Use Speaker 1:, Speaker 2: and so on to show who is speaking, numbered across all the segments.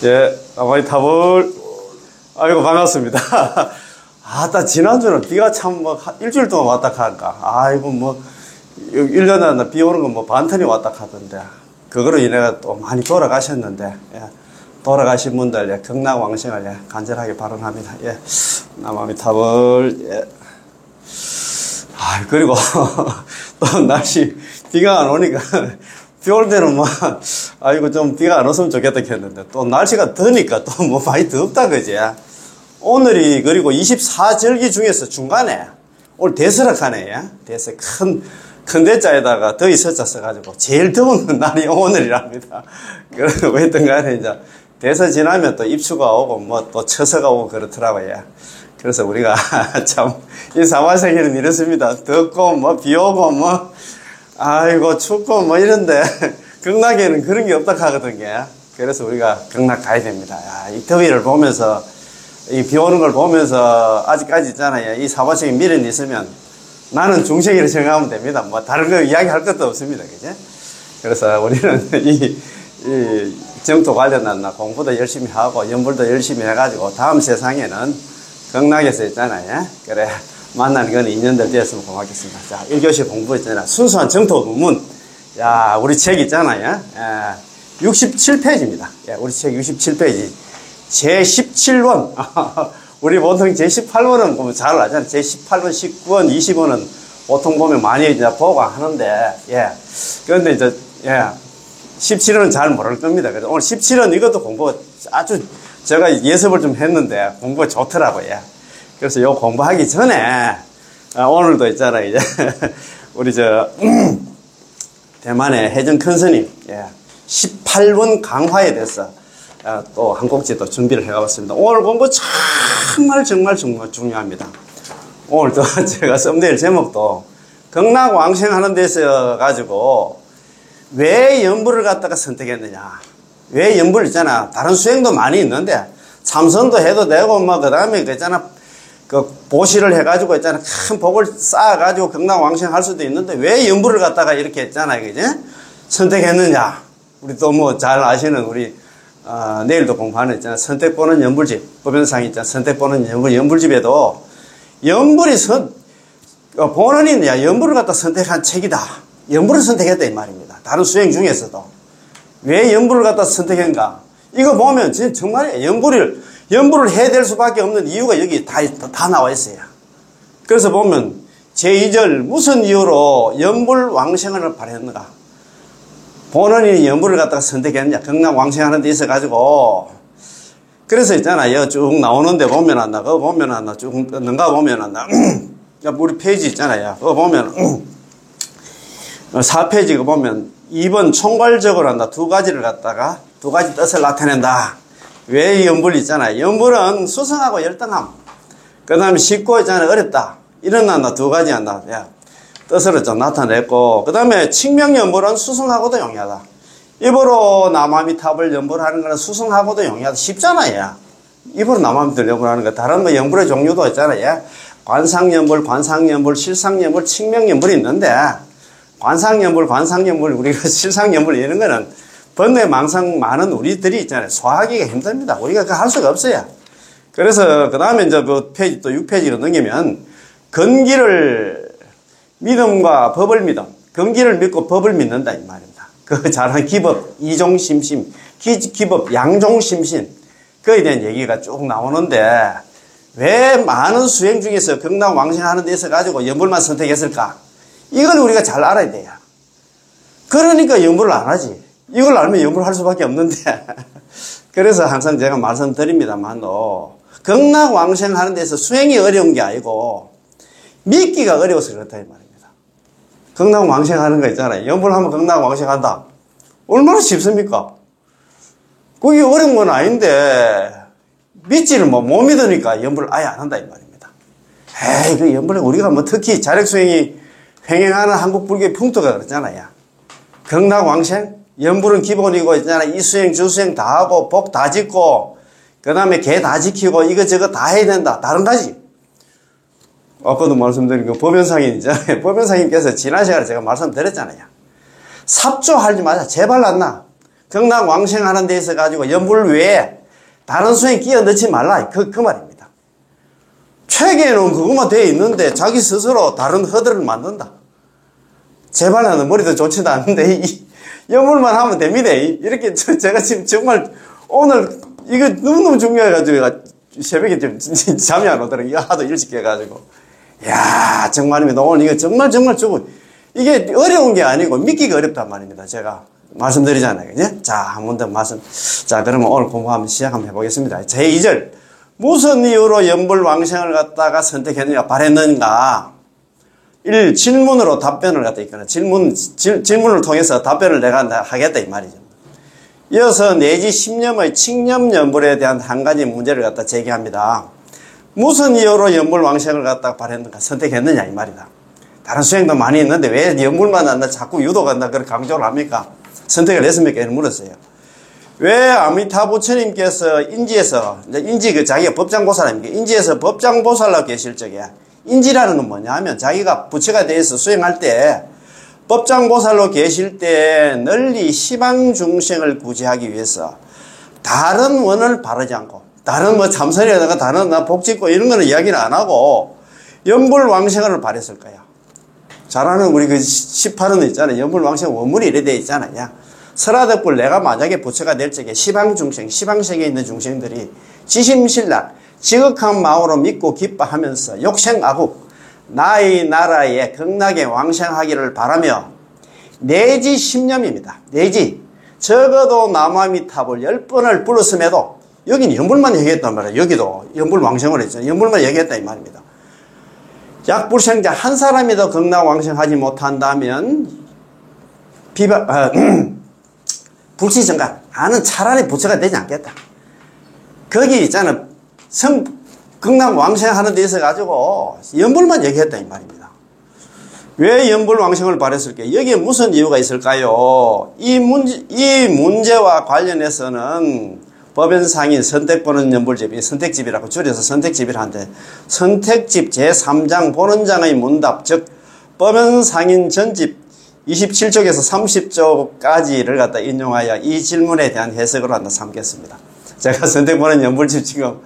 Speaker 1: 예, 나만이 타볼. 아이고, 반갑습니다. 아따, 지난주는 비가 참, 일주일 동안 왔다 가니까. 아이고, 1년에 비 오는 건 반턴이 왔다 가던데. 그거로 인해 또 많이 돌아가셨는데, 예. 돌아가신 분들, 예, 경락왕생을, 예, 간절하게 발언합니다. 예. 나만이 타볼. 예. 아, 그리고, 또 날씨, 비가 안 오니까, 비 올 때는 아이고, 좀 비가 안 왔으면 좋겠다 했는데, 또 날씨가 더니까 또 많이 덥다, 그지? 오늘이, 그리고 24절기 중에서 중간에, 오늘 대설악하네, 예? 대설, 큰 대자에다가 더위 서자 써가지고, 제일 더운 날이 오늘이랍니다. 그래서 왜 했던 간에 이제, 대설 지나면 또 입추가 오고, 또 처서가 오고 그렇더라고요. 예. 그래서 우리가 참, 이 사화생에는 이렇습니다. 덥고, 비 오고, 아이고, 춥고, 이런데, 극락에는 그런 게 없다 하거든요. 그래서 우리가 극락 가야 됩니다. 야, 이 더위를 보면서, 이 비 오는 걸 보면서, 아직까지 있잖아요. 이 사화생에 미련이 있으면, 나는 중생이라 생각하면 됩니다. 다른 거 이야기 할 것도 없습니다. 그죠? 그래서 우리는 이 정토 관련한 공부도 열심히 하고, 연불도 열심히 해가지고, 다음 세상에는 극락에서 있잖아요. 그래. 만나는 건 인연들 되었으면 고맙겠습니다. 자, 1교시 공부 있잖아요. 순수한 정토 부문. 야, 우리 책 있잖아요. 67페이지입니다. 예, 우리 책 67페이지. 제17원. 우리 보통 제18원은 보면 잘 알잖아요. 제18원, 19원, 20원은 보통 보면 많이 이제 보고 하는데, 예. 그런데 이제, 예. 17원은 잘 모를 겁니다. 그래서 오늘 17원 이것도 공부 아주 제가 예습을 좀 했는데 공부가 좋더라고요. 그래서 요 공부하기 전에, 오늘도 있잖아요, 이제. 우리 대만의 해정 큰 스님, 예. 18원 강화에 대해서, 또 한 곡지 또 준비를 해가봤습니다. 오늘 공부 정말 중요합니다. 오늘도 제가 썸네일 제목도 극락왕생하는 데서 가지고 왜 연불을 갖다가 선택했느냐. 왜 연불 있잖아. 다른 수행도 많이 있는데, 참선도 해도 되고, 그 다음에 있잖아. 보시를 해가지고 있잖아. 큰 복을 쌓아가지고 극락왕생 할 수도 있는데, 왜 연불을 갖다가 이렇게 했잖아요. 그지? 선택했느냐. 우리 또 잘 아시는 우리, 내일도 공부하는 있잖아. 선택보는 연불집. 법연상 있잖아. 선택보는 연불집에도 연불이 본원이 연불을 갖다 선택한 책이다. 연불을 선택했다 이 말입니다. 다른 수행 중에서도. 왜 연불을 갖다 선택했는가? 이거 보면 정말 연불을 해야 될 수밖에 없는 이유가 여기 다 나와 있어요. 그래서 보면 제2절 무슨 이유로 연불 왕생을 바랬는가? 본원이 연불을 갖다가 선택했느냐? 극락 왕생하는 데 있어가지고. 그래서 있잖아요. 쭉 나오는데 보면 그거 보면 쭉 넘가 보면 우리 페이지 있잖아요. 그거 보면 4페이지 그거 보면 2번 총괄적으로 두 가지 뜻을 나타낸다. 왜 연불이 있잖아요. 연불은 수성하고 열등함. 그 다음에 쉽고 있잖아요. 어렵다. 이런 두 가지 뜻으로 좀 나타냈고, 그 다음에 칙명연불은 수성하고도 용이하다. 입으로 남아미탑을 연불하는 거는 수성하고도 용이하다. 쉽잖아요. 입으로 남아미탑을 연불하는 거. 다른 연불의 종류도 있잖아요. 관상연불, 실상연불, 칙명연불이 있는데, 관상연불, 우리가 실상연불 이런 거는 번뇌 망상 많은 우리들이 있잖아요. 소화하기가 힘듭니다. 우리가 그거 할 수가 없어요. 그래서 그 다음에 이제 페이지 또 6페이지로 넘기면 근기를 믿음과 법을 믿음. 근기를 믿고 법을 믿는다 이 말입니다. 그 잘한 기법, 이종심심, 기법, 양종심신. 그에 대한 얘기가 쭉 나오는데 왜 많은 수행 중에서 극락왕생하는 데 있어 가지고 연불만 선택했을까? 이걸 우리가 잘 알아야 돼요. 그러니까 연불을 안 하지. 이걸 알면 연불을 할 수밖에 없는데. 그래서 항상 제가 말씀드립니다만도 극락왕생하는 데서 수행이 어려운 게 아니고 믿기가 어려워서 그렇다 이 말입니다. 극락왕생하는 거 있잖아요. 연불하면 극락왕생한다. 얼마나 쉽습니까? 그게 어려운 건 아닌데 믿지를 못 믿으니까 연불을 아예 안 한다 이 말입니다. 에이, 그 연불을 우리가 특히 자력수행이 횡행하는 한국 불교의 풍토가 그렇잖아요. 극락왕생, 연불은 기본이고 있잖아요. 이수행, 주수행 다 하고 복 다 짓고 그 다음에 개 다 지키고 이것저것 다 해야 된다. 다른 가지. 아까도 말씀드린 그 법연상인 있잖아요. 법연상님께서 지난 시간에 제가 말씀드렸잖아요. 삽조하지 마자. 제발 안 나. 극락왕생하는 데 있어 가지고 연불 외에 다른 수행 끼어 넣지 말라. 그 말입니다. 책에는 그것만 되어 있는데 자기 스스로 다른 허들을 만든다. 제발 나는 머리도 좋지도 않은데 연불만 하면 됩니다. 이렇게 제가 지금 정말 오늘 이거 너무너무 중요해가지고 새벽에 좀 잠이 안 오더라고요. 하도 일찍 깨가지고. 야 정말입니다. 오늘 이거 정말 이게 어려운 게 아니고 믿기가 어렵단 말입니다. 제가 말씀드리잖아요. 그죠? 자, 한 번 더 자, 그러면 오늘 공부 한번 시작 한번 해보겠습니다. 제2절. 무슨 이유로 연불왕생을 갖다가 선택했느냐, 바랬는가? 1. 질문으로 답변을 갖다 있거나, 질문을 통해서 답변을 내가 하겠다, 이 말이죠. 이어서 내지 10념의 칙념연불에 대한 한 가지 문제를 갖다 제기합니다. 무슨 이유로 연불왕생을 갖다가 바랬는가, 선택했느냐, 이 말이다. 다른 수행도 많이 있는데 왜 연불만 한다, 자꾸 유도간다, 그렇게 강조를 합니까? 선택을 했습니까? 이렇게 물었어요. 왜 아미타 부처님께서 인지에서, 인지 자기가 법장보살입니까? 인지에서 법장보살로 계실 적에, 인지라는 건 뭐냐 하면 자기가 부처가 돼서 수행할 때, 법장보살로 계실 때 널리 시방중생을 구제하기 위해서 다른 원을 바르지 않고, 다른 참선이라든가 다른 복짓고 이런 거는 이야기를 안 하고, 연불왕생을 바랬을 거야. 잘 아는 우리 18은 있잖아요. 연불왕생 원문이 이래 돼 있잖아요. 설화덕불 내가 만약에 부처가 될 적에 시방중생, 시방세계에 있는 중생들이 지심신락, 지극한 마음으로 믿고 기뻐하면서 욕생아국, 나의 나라에 극락에 왕생하기를 바라며 내지 10념입니다. 내지 적어도 남아미탑을 10번을 불렀음에도 여기는 연불만 얘기했단 말이에요. 여기도 연불왕생을 했잖아요. 연불만 얘기했다 이 말입니다. 약불생자 한 사람이도 극락왕생하지 못한다면 불시정각 나는 차라리 부처가 되지 않겠다. 거기 있잖아 극락왕생하는 데 있어 가지고 연불만 얘기했다 이 말입니다. 왜 연불왕생을 바랬을까요? 여기에 무슨 이유가 있을까요? 이 문제와 관련해서는 법연상인 선택보는 연불집이 선택집이라고 줄여서 선택집이라 하는데 선택집 제3장 본원장의 문답 즉 법연상인 전집 27쪽에서 30쪽까지를 갖다 인용하여 이 질문에 대한 해석으로 한다 삼겠습니다. 제가 선택보는 연불집 지금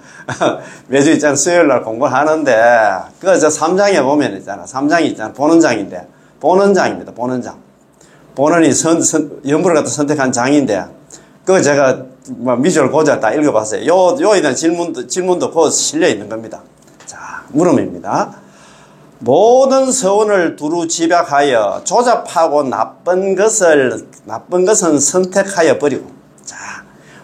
Speaker 1: 매주 있잖아 수요일 날 공부를 하는데 그 저 3장에 보면 있잖아 3장이 있잖아 본원장인데 본원장입니다. 본원장 본원이 연불을 갖다 선택한 장인데 그 제가 미주얼 고자 다 읽어봤어요. 요에 대한 질문도 곧 실려 있는 겁니다. 자, 물음입니다. 모든 서원을 두루 집약하여 조잡하고 나쁜 것은 선택하여 버리고. 자,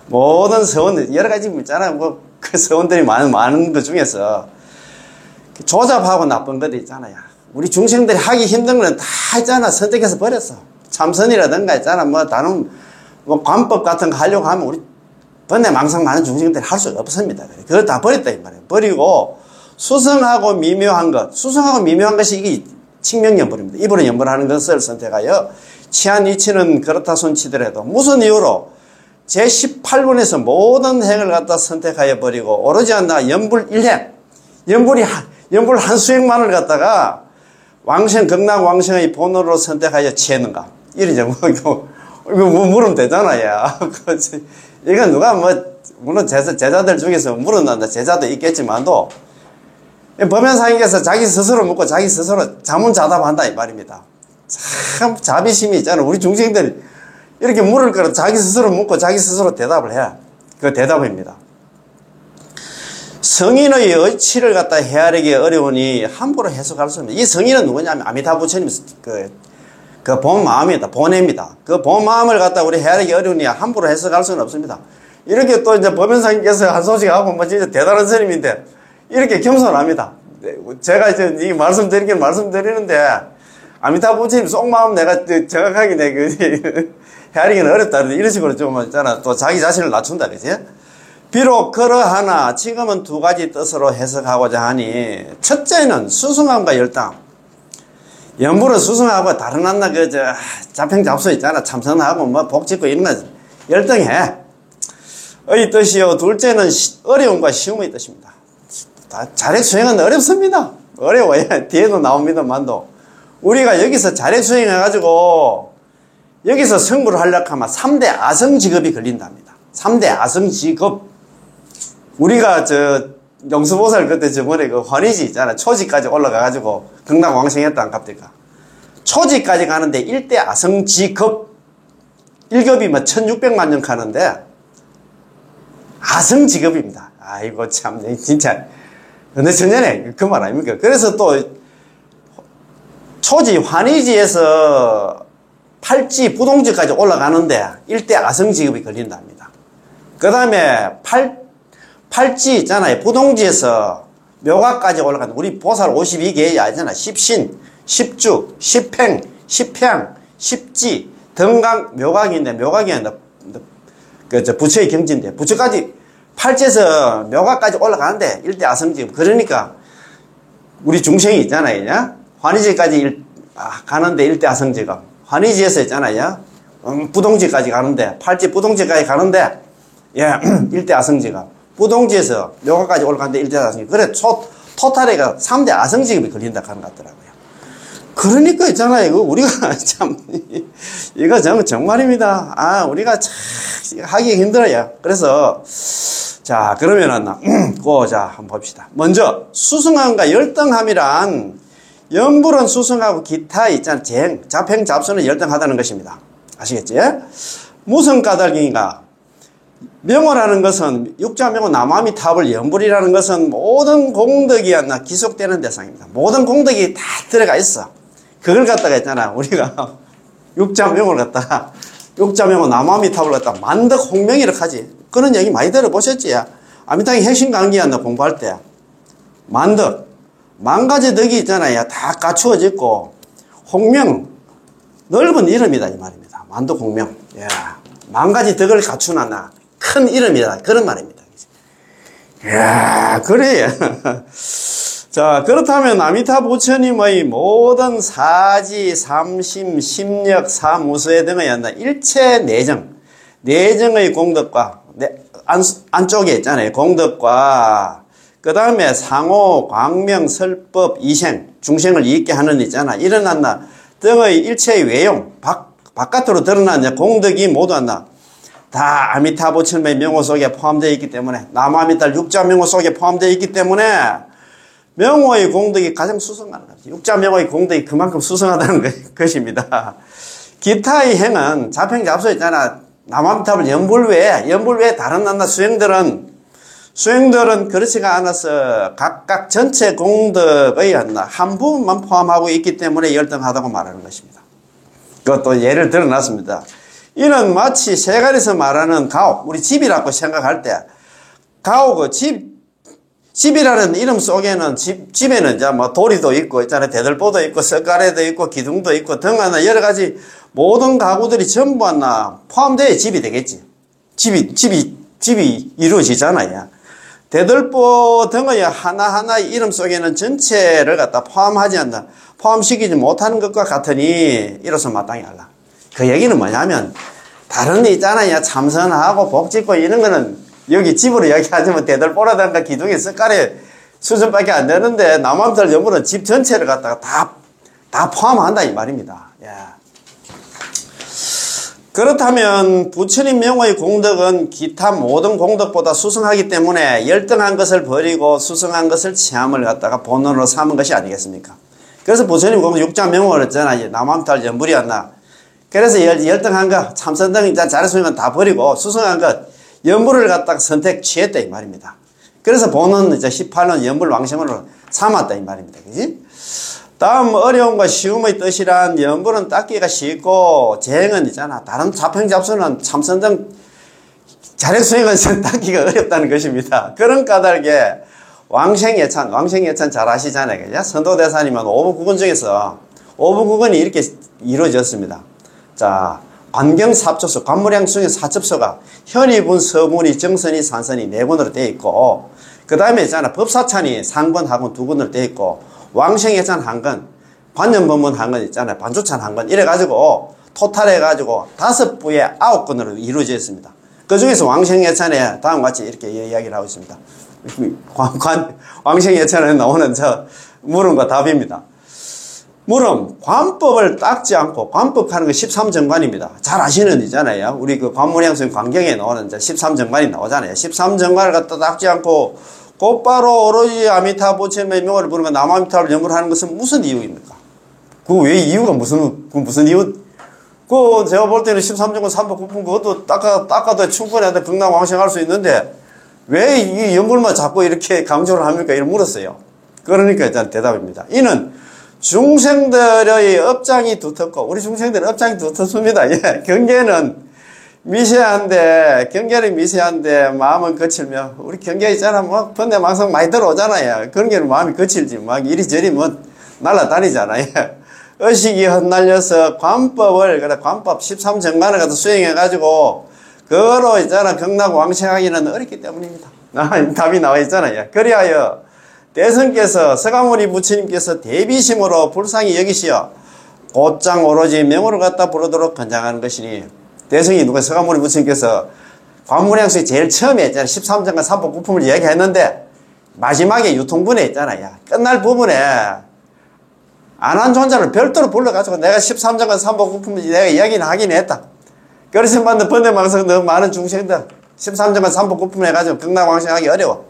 Speaker 1: 모든 서원, 여러 가지 있잖아요. 그 서원들이 많은 것 중에서 조잡하고 나쁜 것들 있잖아요. 우리 중생들이 하기 힘든 거는 다 있잖아. 선택해서 버렸어. 참선이라든가 있잖아. 다른 관법 같은 거 하려고 하면 우리 번뇌 망상 많은 중생들이 할 수가 없습니다. 그걸 다 버렸다 이 말이에요. 버리고 수성하고 미묘한 것이 이게 칙명연불입니다. 입으로 연불하는 것을 선택하여 치안 이치는 그렇다 손치더라도 무슨 이유로 제18분에서 모든 행을 갖다 선택하여 버리고 오로지 않나 연불 1행 연불 한 수행만을 갖다가 극락왕생의 본으로 선택하여 취했는가 이러죠. 이거 물으면 되잖아요. 이건 누가 물론 제자들 중에서 물어난다 제자도 있겠지만도 법연상에서 자기 스스로 묻고 자기 스스로 자문자답한다 이 말입니다. 참 자비심이 있잖아요. 우리 중생들이 이렇게 물을 거라 자기 스스로 묻고 자기 스스로 대답을 해. 그 대답입니다. 성인의 의치를 갖다 헤아리기 어려우니 함부로 해석할 수 없습니다. 이 성인은 누구냐면 아미타 부처님 그 본 마음이다. 본애입니다. 그 본 마음을 갖다 우리 헤아리기 어려우니 함부로 해석할 수는 없습니다. 이렇게 또 이제 법연상님께서 한 소식 하고 진짜 대단한 스님인데 이렇게 겸손합니다. 제가 이제 이 말씀드리긴 말씀드리는데 아미타 부처님 속마음 내가 정확하게 헤아리기는 어렵다. 이런 식으로 좀 있잖아. 또 자기 자신을 낮춘다. 그지? 비록 그러하나 지금은 두 가지 뜻으로 해석하고자 하니 첫째는 수승함과 열당. 연불은 수승하고 다른 한나 자평잡수 있잖아. 참선하고 복짓고 이런 거 열등해. 의 뜻이요. 둘째는 어려움과 쉬움의 뜻입니다. 자력 수행은 어렵습니다. 어려워요. 뒤에도 나옵니다만도. 우리가 여기서 자력 수행해가지고 여기서 승부를 하려고 하면 3대 아성직업이 걸린답니다. 3대 아성직업. 우리가 영수보살 그때 저번에 그 환희지 있잖아. 초지까지 올라가가지고 극락왕생했다, 갑니까? 초지까지 가는데 1대 아성직업. 1급이면 1600만 년 가는데, 아성직업입니다. 아이고, 참, 진짜. 근데 전년에 그 말 아닙니까? 그래서 또, 초지, 환희지에서 팔지, 부동지까지 올라가는데, 1대 아성직업이 걸린답니다. 그 다음에, 팔지 있잖아요. 부동지에서 묘가까지 올라가는, 우리 보살 52개 알잖아. 십신, 십주, 십행, 십향, 십지, 등강, 묘각인데, 묘각이 아니라, 부처의 경지인데, 부처까지, 팔지에서 묘각까지 올라가는데, 1대 아성직업. 그러니까, 우리 중생이 있잖아요. 환희지까지 가는데 1대 아성직업. 환희지에서 있잖아요. 부동지까지 가는데, 팔지 부동지까지 가는데, 예, 1대 아성직업. 부동지에서 묘각까지 올라가는데 1대 아성직업. 그래, 토탈에가 3대 아성직업이 걸린다 하는 것 같더라고요. 그러니까 있잖아요. 이거 우리가 참, 이거 정말입니다. 아, 우리가 참 하기 힘들어요. 그래서, 자, 그러면은, 자, 한번 봅시다. 먼저, 수승함과 열등함이란, 연불은 수승하고 기타 있잖아요. 잡행, 잡수는 열등하다는 것입니다. 아시겠지? 무슨 까닭인가? 명호라는 것은, 육자명호 남아미탑을 연불이라는 것은 모든 공덕이 기속되는 대상입니다. 모든 공덕이 다 들어가 있어. 그걸 갖다가 있잖아. 우리가 육자명호를 갖다가, 육자명호 남아미탑을 갖다가 만덕 홍명이라고 하지. 그런 얘기 많이 들어보셨지? 아미타의 핵심 강의였나 공부할 때. 만덕. 만 가지 덕이 있잖아요. 다 갖추어졌고, 홍명. 넓은 이름이다, 이 말입니다. 만덕 홍명. 예. 만 가지 덕을 갖추나 큰 이름이다. 그런 말입니다. 이야, 그래. 자, 그렇다면 아미타 부처님의 모든 사지, 삼심, 심력, 사무수회 등의 일체 내정의 공덕과, 안쪽에 있잖아요. 공덕과, 그 다음에 상호, 광명, 설법, 이생, 중생을 이익게 하는 있잖아. 일어났나 등의 일체의 외용, 바깥으로 드러난 공덕이 모두 다 아미타 부처님의 명호 속에 포함되어 있기 때문에, 남아미타 육자 명호 속에 포함되어 있기 때문에, 명호의 공덕이 가장 수승하는 거죠. 육자 명호의 공덕이 그만큼 수승하다는 것입니다. 기타의 행은 잡행 잡수 있잖아. 남아미탑을 연불 외에 다른 수행들은 그렇지가 않아서 각각 전체 공덕의 한 부분만 포함하고 있기 때문에 열등하다고 말하는 것입니다. 그것도 예를 들어놨습니다. 이는 마치 세간에서 말하는 가옥, 우리 집이라고 생각할 때, 가옥, 집이라는 이름 속에는, 집에는 이제 도리도 있고, 있잖아요. 대들보도 있고, 석가래도 있고, 기둥도 있고, 등하나 여러 가지 모든 가구들이 전부 포함되어 집이 되겠지. 집이 이루어지잖아요. 대들보 등의 하나하나 이름 속에는 전체를 갖다 포함시키지 못하는 것과 같으니, 이로써 마땅히 알라. 그 얘기는 뭐냐면, 다른 데 있잖아요. 참선하고 복짓고 이런 거는 여기 집으로 이야기하자면 대들보라든가 기둥에 석가래 수준밖에 안 되는데, 남아미탈 연불은 집 전체를 갖다가 다 포함한다 이 말입니다. 예. 그렇다면 부처님 명호의 공덕은 기타 모든 공덕보다 수승하기 때문에 열등한 것을 버리고 수승한 것을 체험을 갖다가 본론으로 삼은 것이 아니겠습니까? 그래서 부처님 공덕 육자 명호를 했잖아요. 남아미탈 연불이었나. 그래서 열등한 거, 참선 등 자리수행은 건 다 버리고 수승한 것, 연불을 갖다가 취했다 이 말입니다. 그래서 본은 18년 연불 왕생으로 삼았다 이 말입니다. 그지? 다음 어려움과 쉬움의 뜻이란 연불은 닦기가 쉽고 재행은 있잖아. 다른 잡행잡수는 참선 등 자력수행은 닦기가 어렵다는 것입니다. 그런 까닭에 왕생예찬 잘 아시잖아요. 그죠? 선도대사님은 오부구건 중에서 오부구건이 이렇게 이루어졌습니다. 자, 관경삽접서, 관무량숭의 사첩서가 현이분, 서문이, 정선이, 산선이 4권으로 되어 있고, 그 다음에 있잖아. 법사찬이 3권, 하권 2권으로 되어 있고, 왕생예찬 1권, 반연법문 1권 있잖아요. 반주찬 1권. 이래가지고, 토탈해가지고 5부의 9권으로 이루어져 있습니다. 그 중에서 왕생예찬에 다음과 같이 이렇게 이야기를 하고 있습니다. 왕생예찬에 나오는 물음과 답입니다. 물음, 관법을 닦지 않고, 관법하는 거 13정관입니다. 잘 아시는 이잖아요. 우리 그 관문양성 광경에 나오는 13정관이 나오잖아요. 13정관을 갖다 닦지 않고, 곧바로 오로지 아미타 부처님의 명을 부르면 남아미타를 염불 하는 것은 무슨 이유입니까? 그 왜 이유가 무슨 이유? 제가 볼 때는 13정관 3법구품 그것도 닦아도 충분히 극락왕생할 수 있는데, 왜 이 염불만 자꾸 이렇게 강조를 합니까? 이렇게 물었어요. 그러니까 일단 대답입니다. 이는 중생들의 업장이 두텁고, 우리 중생들의 업장이 두텁습니다. 예, 경계는 미세한데, 마음은 거칠며, 우리 경계 있잖아, 뭐, 번뇌망상 많이 들어오잖아요. 경계는 마음이 거칠지, 막 이리저리 뭐, 날아다니잖아요. 의식이 흩날려서 관법 13정관을 갖다 수행해가지고, 그거로 있잖아, 극락왕생하기는 어렵기 때문입니다. 답이 나와 있잖아요. 그리하여, 대성께서 서가모니 부처님께서 대비심으로 불쌍히 여기시어 곧장 오로지 명으로 갖다 부르도록 권장하는 것이니 대성이 누가 서가모니 부처님께서 관문양수에 제일 처음에 있잖아요. 13정관 3법 9품을 이야기했는데 마지막에 유통분에 있잖아요. 끝날 부분에 안한 존자를 별도로 불러가지고 내가 13정관 3법 9품을 내가 이야기는 하긴 했다. 그래서 만든 번뇌망상 너무 많은 중생들 13정관 3법 9품을 해가지고 극락왕생하기 어려워.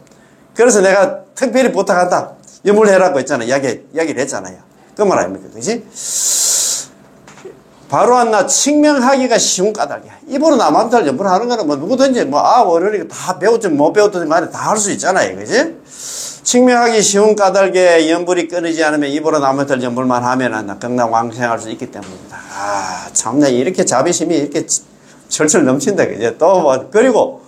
Speaker 1: 그래서 내가 특별히 부탁한다. 염불해라고 했잖아요. 이야기를 했잖아요. 그 말 아닙니까? 그지? 바로 한나 칭명하기가 쉬운 까닭이야. 입으로 남한테를 염불하는 거는 뭐 누구든지 어른이 다 배웠든 못 배웠든 간에 다 할 수 있잖아요. 그지? 칭명하기 쉬운 까닭에 염불이 끊이지 않으면 입으로 남한테를 염불만 하면은 극락왕생할 수 있기 때문입니다. 참나 이렇게 자비심이 이렇게 철철 넘친다. 그지? 그리고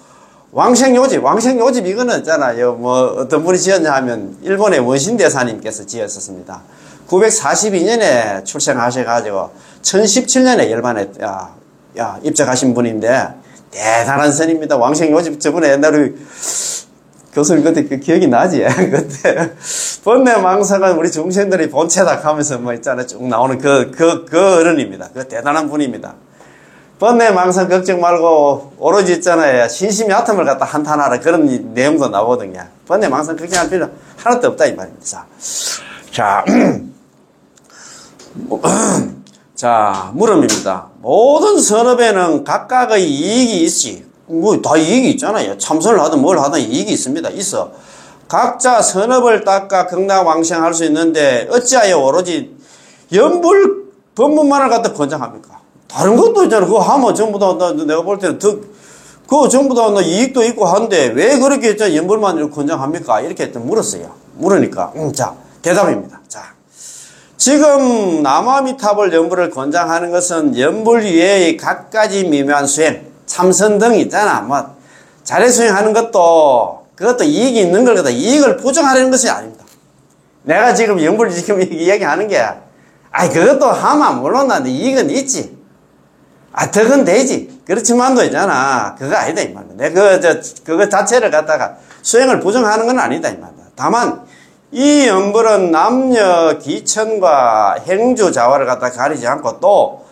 Speaker 1: 왕생요집 이거는 있잖아요. 뭐 어떤 분이 지었냐 하면 일본의 원신대사님께서 지었었습니다. 942년에 출생하셔가지고 1017년에 열반에 입적하신 분인데 대단한 선입니다. 왕생요집 저번에 옛날에 교수님 그때 기억이 나지? 그때 번뇌망상은 우리 중생들이 본체다 하면서 뭐 있잖아요. 쭉 나오는 그 어른입니다. 그 대단한 분입니다. 번뇌망상 걱정 말고 오로지 있잖아요. 신심이 아픔을 갖다 한탄하라 그런 내용도 나오거든요. 번뇌망상 걱정할 필요 하나도 없다 이 말입니다. 자, 물음입니다. 모든 선업에는 각각의 이익이 있지. 뭐 다 이익이 있잖아요. 참선을 하든 뭘 하든 이익이 있습니다. 있어. 각자 선업을 닦아 극락왕생할 수 있는데 어찌하여 오로지 염불 법문만을 갖다 권장합니까? 다른 것도 있잖아. 그거 하면 전부 다, 내가 볼 때는 그거 전부 다 이익도 있고 한데, 왜 그렇게 염불만 권장합니까? 이렇게 물었어요. 물으니까. 자, 대답입니다. 자. 지금 남아미탑을 염불을 권장하는 것은 염불 이외의 각가지 미묘한 수행, 참선 등 있잖아. 뭐, 잘해 수행하는 그것도 이익이 있는 걸 갖다 이익을 부정하려는 것이 아닙니다. 내가 지금 염불 지금 이야기하는 게, 그것도 하면 물론 나한테 이익은 있지. 덕은 되지. 그렇지만도 있잖아. 그거 아니다, 이 말이야. 내가 그거 자체를 갖다가 수행을 부정하는 건 아니다, 이 말이야. 다만, 이 염불은 남녀, 기천과 행주, 자화를 갖다 가리지 않고 또,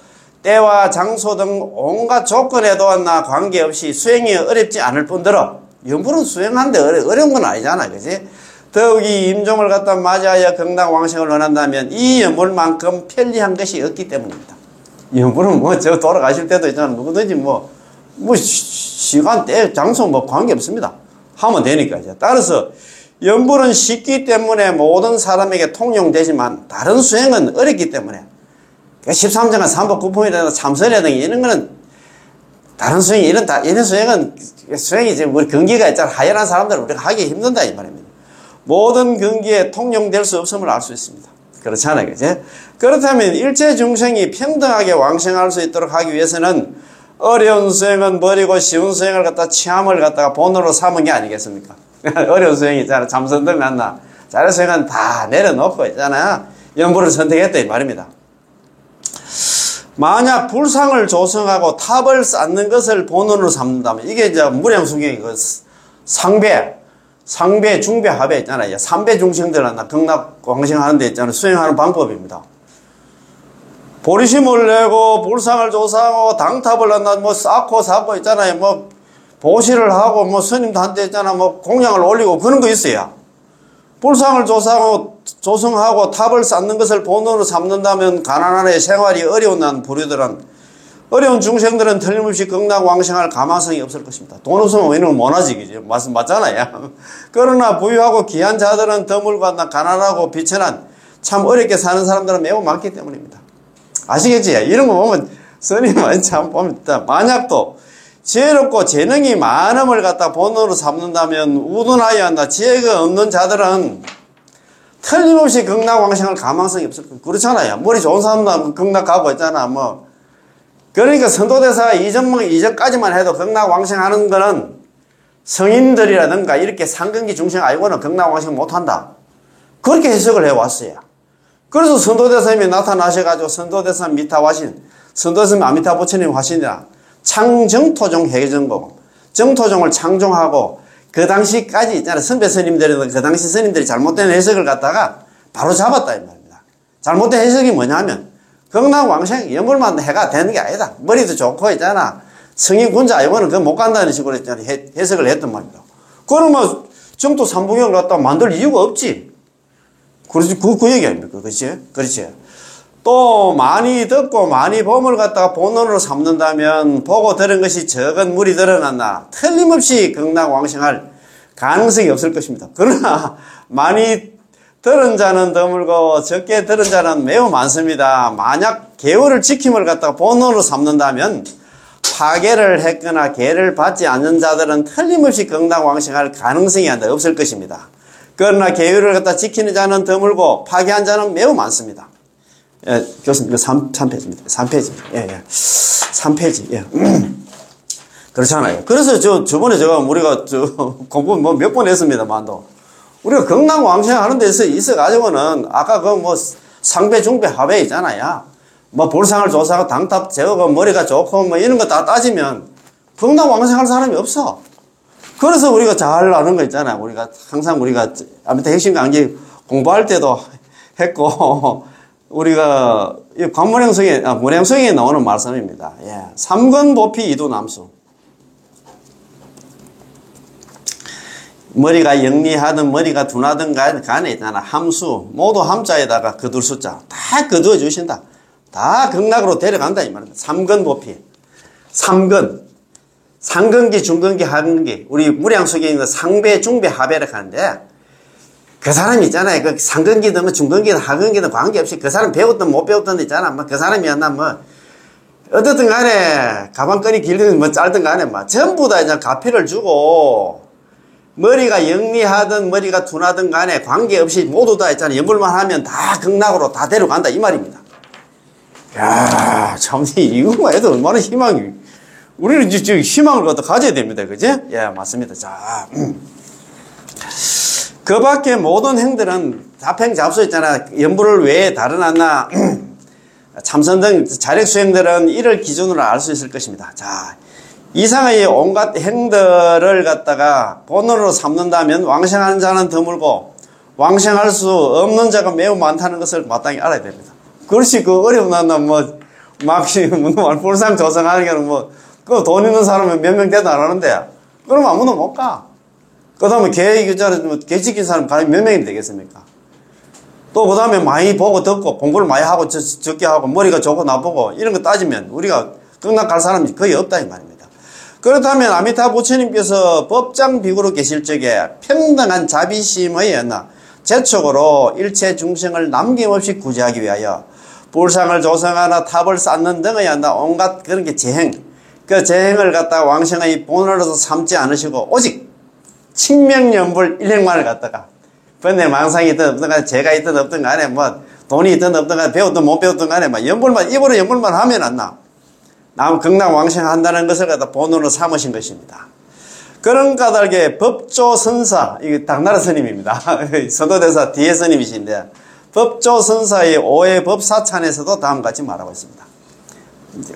Speaker 1: 때와 장소 등 온갖 조건에도 관계없이 수행이 어렵지 않을 뿐더러, 염불은 수행하는데 어려운 건 아니잖아. 그지? 더욱이 임종을 갖다 맞이하여 극락왕생을 원한다면 이 염불만큼 편리한 것이 없기 때문입니다. 염불은 저 돌아가실 때도 있잖아. 누구든지 시간, 때, 장소 관계 없습니다. 하면 되니까. 따라서 염불은 쉽기 때문에 모든 사람에게 통용되지만 다른 수행은 어렵기 때문에 13정관 3법 9품이라든가 참선이라든가 이런 거는 다른 수행, 이런 수행은 수행이 이제 우리 경기가 있잖아. 하연한 사람들은 우리가 하기 힘든다 이 말입니다. 모든 경기에 통용될 수 없음을 알 수 있습니다. 그렇잖아요. 그죠? 그렇다면 일체 중생이 평등하게 왕생할 수 있도록 하기 위해서는 어려운 수행은 버리고 쉬운 수행을 갖다 취함을 갖다가 본으로 삼은 게 아니겠습니까? 어려운 수행이 있잖아. 참선들 만나. 잘한 수행은 다 내려놓고 있잖아. 염불을 선택했다 이 말입니다. 만약 불상을 조성하고 탑을 쌓는 것을 본원으로 삼는다면 이게 이제 무량수경이 상배, 중배, 하배 있잖아요. 3배 중생들 극락왕생하는 데 있잖아요. 수행하는 방법입니다. 보리심을 내고 불상을 조성하고 당탑을 쌓고 있잖아요. 보시를 하고 스님도 한테 있잖아. 공양을 올리고 그런 거 있어요. 불상을 조성하고 조성하고 탑을 쌓는 것을 본원으로 삼는다면 가난하네 생활이 어려운 난 부류들은 어려운 중생들은 틀림없이 극락왕생할 가망성이 없을 것입니다. 돈 없으면 이런 건 못하지. 맞잖아요. 그러나 부유하고 귀한 자들은 드물고 가난하고 비천한 참 어렵게 사는 사람들은 매우 많기 때문입니다. 아시겠지? 이런 거 보면 스님은 참 보면 만약 또 지혜롭고 재능이 많음을 갖다 본원으로 삼는다면 우둔하여 한다. 지혜가 없는 자들은 틀림없이 극락왕생할 가망성이 없을 겁니다. 그렇잖아요. 머리 좋은 사람은 극락 가고 있잖아. 뭐. 그러니까 선도대사가 이전까지만 해도 극락왕생하는 거는 성인들이라든가 이렇게 상근기 중생 아니고는 극락왕생 못한다. 그렇게 해석을 해왔어요. 그래서 선도대사님이 나타나셔가지고 선도대사 미타화신, 선도대사 아미타 부처님 화신이라 창정토종 해정공, 정토종을 창종하고 그 당시까지 있잖아요. 선배 스님들은 그 당시 스님들이 잘못된 해석을 갖다가 바로 잡았다 이 말입니다. 잘못된 해석이 뭐냐면 극락왕생 연불만 해가 되는 게 아니다. 머리도 좋고 있잖아. 성인군자 아니고는 그거 못 간다는 식으로 해석을 했단 말입니다. 그러면 정토 삼부경을 갖다 만들 이유가 없지. 그렇지, 그 얘기 아닙니까? 그렇지? 그렇지. 또 많이 듣고 많이 봄을 갖다가 본원으로 삼는다면 보고 들은 것이 적은 물이 드러난다. 틀림없이 극락왕생할 가능성이 없을 것입니다. 그러나 많이 들은 자는 드물고 적게 들은 자는 매우 많습니다. 만약 계율을 지킴을 갖다가 본원으로 삼는다면 파괴를 했거나 계를 받지 않는 자들은 틀림없이 극락왕생할 가능성이 없을 것입니다. 그러나 계율을 갖다 지키는 자는 드물고 파괴한 자는 매우 많습니다. 예, 교수님, 이거 3페이지입니다. 3페이지입니다. 예, 예. 3페이지, 예. 그렇잖아요. 그래서 저번에 우리가 공부 몇 번 했습니다만도, 우리가 극락왕생 하는 데서 있어가지고는, 아까 상배, 중배, 하배 있잖아요. 볼상을 조사하고 당탑 제어가 머리가 좋고 이런 거 다 따지면, 극락왕생 할 사람이 없어. 그래서 우리가 잘 아는 거 있잖아요. 항상 아무튼 핵심 강의 공부할 때도 했고, 우리가 관문행성에 나오는 말씀입니다. 예. 삼근보피 이두남수. 머리가 영리하든 머리가 둔하든 간에 있잖아. 함수. 모두 함자에다가 거둘 숫자. 다 거두어 주신다. 다 극락으로 데려간다 이 말입니다. 삼근보피. 상근기, 중근기, 하근기. 우리 무량속에 있는 상배, 중배, 하배를 하는데 그 사람 있잖아요. 그 상근기든 중근기든 하근기든 관계없이 그 사람 배웠든 못 배웠든 있잖아. 그 사람이었나 어떻든 간에 가방끈이 길든 짧든 간에 전부 다 이제 가피를 주고 머리가 영리하든 머리가 둔하든 간에 관계없이 모두 다 있잖아. 연불만 하면 다 극락으로 다 데려간다 이 말입니다. 야, 참 이거만 해도 얼마나 우리는 지금 희망을 가져야 됩니다. 그지? 예, 맞습니다. 자, 그 밖에 모든 행들은 잡행잡수 있잖아. 연불을 외에 다른 안나 참선 등 자력수행들은 이를 기준으로 알 수 있을 것입니다. 자, 이상의 온갖 행들을 갖다가 본원으로 삼는다면 왕생하는 자는 드물고 왕생할 수 없는 자가 매우 많다는 것을 마땅히 알아야 됩니다. 그렇지, 어려운 안나 불상 조성하는 게는 돈 있는 사람은 몇 명 되도 안 하는데, 그러면 아무도 못 가. 그 다음에 개 지킨 사람 가면 몇 명이 되겠습니까? 또 그 다음에 많이 보고 듣고 공부를 많이 하고 적게 하고 머리가 좋고 나쁘고 이런 거 따지면 우리가 극락 갈 사람이 거의 없다 이 말입니다. 그렇다면 아미타 부처님께서 법장 비구로 계실 적에 평등한 자비심의 재촉으로 일체 중생을 남김없이 구제하기 위하여 불상을 조성하나 탑을 쌓는 등의 온갖 그런 게 그 재행을 갖다가 왕생의 본원으로서 삼지 않으시고 오직 칭명연불 일행만을 갖다가 번뇌 망상이 있든 없든 간에 죄가 있든 없든 간에 돈이 있든 없든 간에 배웠든 못 배웠든 간에 입으로 연불만 하면 안 나. 남 극락 왕생한다는 것을 갖다 본원으로 삼으신 것입니다. 그런 까닭에 법조선사, 이게 당나라 스님입니다. 선도대사 뒤에 스님이신데 법조선사의 오해 법사찬에서도 다음과 같이 말하고 있습니다.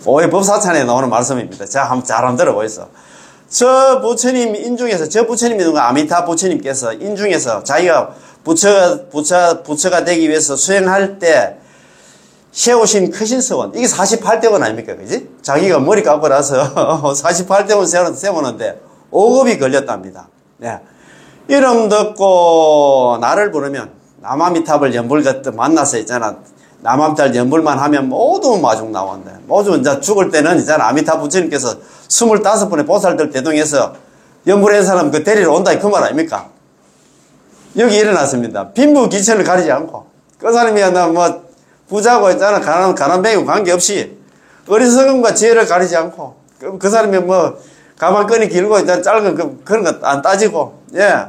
Speaker 1: 오해 법사찬에 나오는 말씀입니다. 자, 한번 들어보이소. 저 부처님이 누가 아미타 부처님께서 인중에서 자기가 부처가 되기 위해서 수행할 때 세우신 크신 서원, 이게 48대원 아닙니까? 그지? 자기가 머리 깎고 나서 48대원 세우는데 5급이 걸렸답니다. 네. 이름 듣고 나를 부르면 남아미탑을 연불 그때 만나서 있잖아. 남아미탑 연불만 하면 모두 마중 나온다. 모두 이제 죽을 때는 있잖아. 아미타 부처님께서 25분의 보살들 대동해서 연불한 사람 그 데리러 온다. 그 말 아닙니까? 여기 일어났습니다. 빈부 기천을 가리지 않고. 그 사람이 뭐 부자고 있잖아. 가난뱅이고 관계없이 어리석음과 지혜를 가리지 않고. 그 사람이 뭐 가방끈이 길고 있잖아. 짧은 그런 거 안 따지고. 예.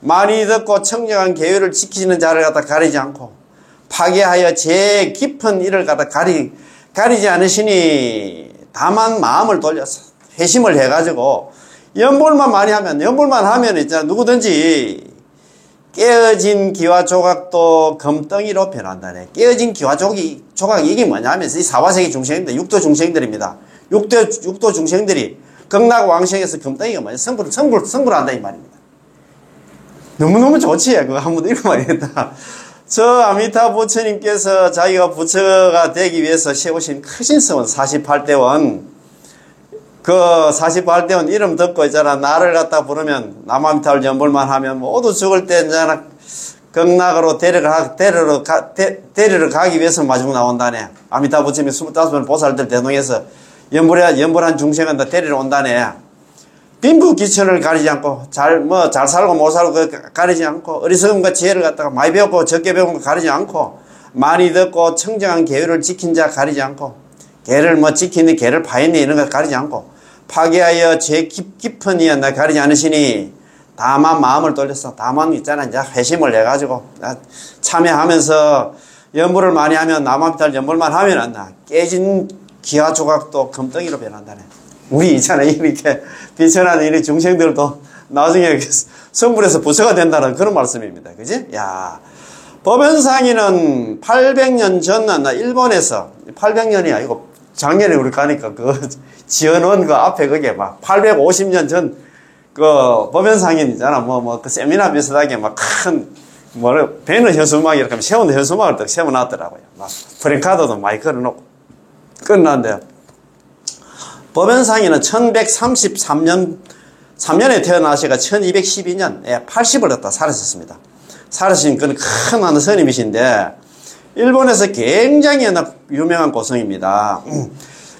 Speaker 1: 많이 듣고 청정한 계율을 지키는 자를 갖다 가리지 않고 파괴하여 제 깊은 일을 갖다 가리지 않으시니 다만 마음을 돌려서 회심을 해가지고 연불만 하면 있잖아. 누구든지 깨어진 기와 조각도 금덩이로 변한다네. 깨어진 기와 조각이 이게 뭐냐면 이 사화세계 중생들, 육도 중생들입니다. 육도 중생들이 극락왕생에서 금덩이가 뭐냐? 성불을 한다 이 말입니다. 너무너무 좋지. 그거 한번 읽어봐야겠다. 저 아미타 부처님께서 자기가 부처가 되기 위해서 세우신 크신 성원 48대원, 그 48대원 이름 듣고 있잖아. 나를 갖다 부르면 남아미타를 연불만 하면 모두 죽을 때 있잖아. 극락으로 데리러 가기 위해서 마중 나온다네. 아미타 부처님이 25번 보살들 대동해서 연불한 중생은 다 데리러 온다네. 빈부 기천을 가리지 않고 잘 살고 못 살고 가리지 않고 어리석음과 지혜를 갖다가 많이 배웠고 적게 배운 거 가리지 않고 많이 듣고 청정한 계율을 지킨 자 가리지 않고 계를 지키니 계를 파했니 이런 거 가리지 않고 파괴하여 죄 깊은 이였나 가리지 않으시니 다만 마음을 돌렸어. 다만 있잖아. 이제 회심을 해가지고 참여하면서 연불을 많이 하면 남아미탈 연불만 하면 안 나. 깨진 기와 조각도 금덩이로 변한다네. 우리 있잖아. 이렇게 비천한 이 중생들도 나중에 성불에서 부처가 된다는 그런 말씀입니다. 그지? 야. 법연상인은 800년 전, 일본에서, 800년이 아니고, 작년에 우리 가니까 지어놓은 앞에 그게 850년 전, 법연상인 있잖아. 그 세미나 비슷하게 배는 현수막 이렇게 하면 세운 현수막을 딱 세워놨더라고요. 프랭카드도 많이 걸어놓고. 끝났는데요. 법연상인은 1133년에 태어나시가 1212년에 80을 갖다 살았었습니다. 살으신 그런 큰 스님이신데, 일본에서 굉장히 유명한 고성입니다.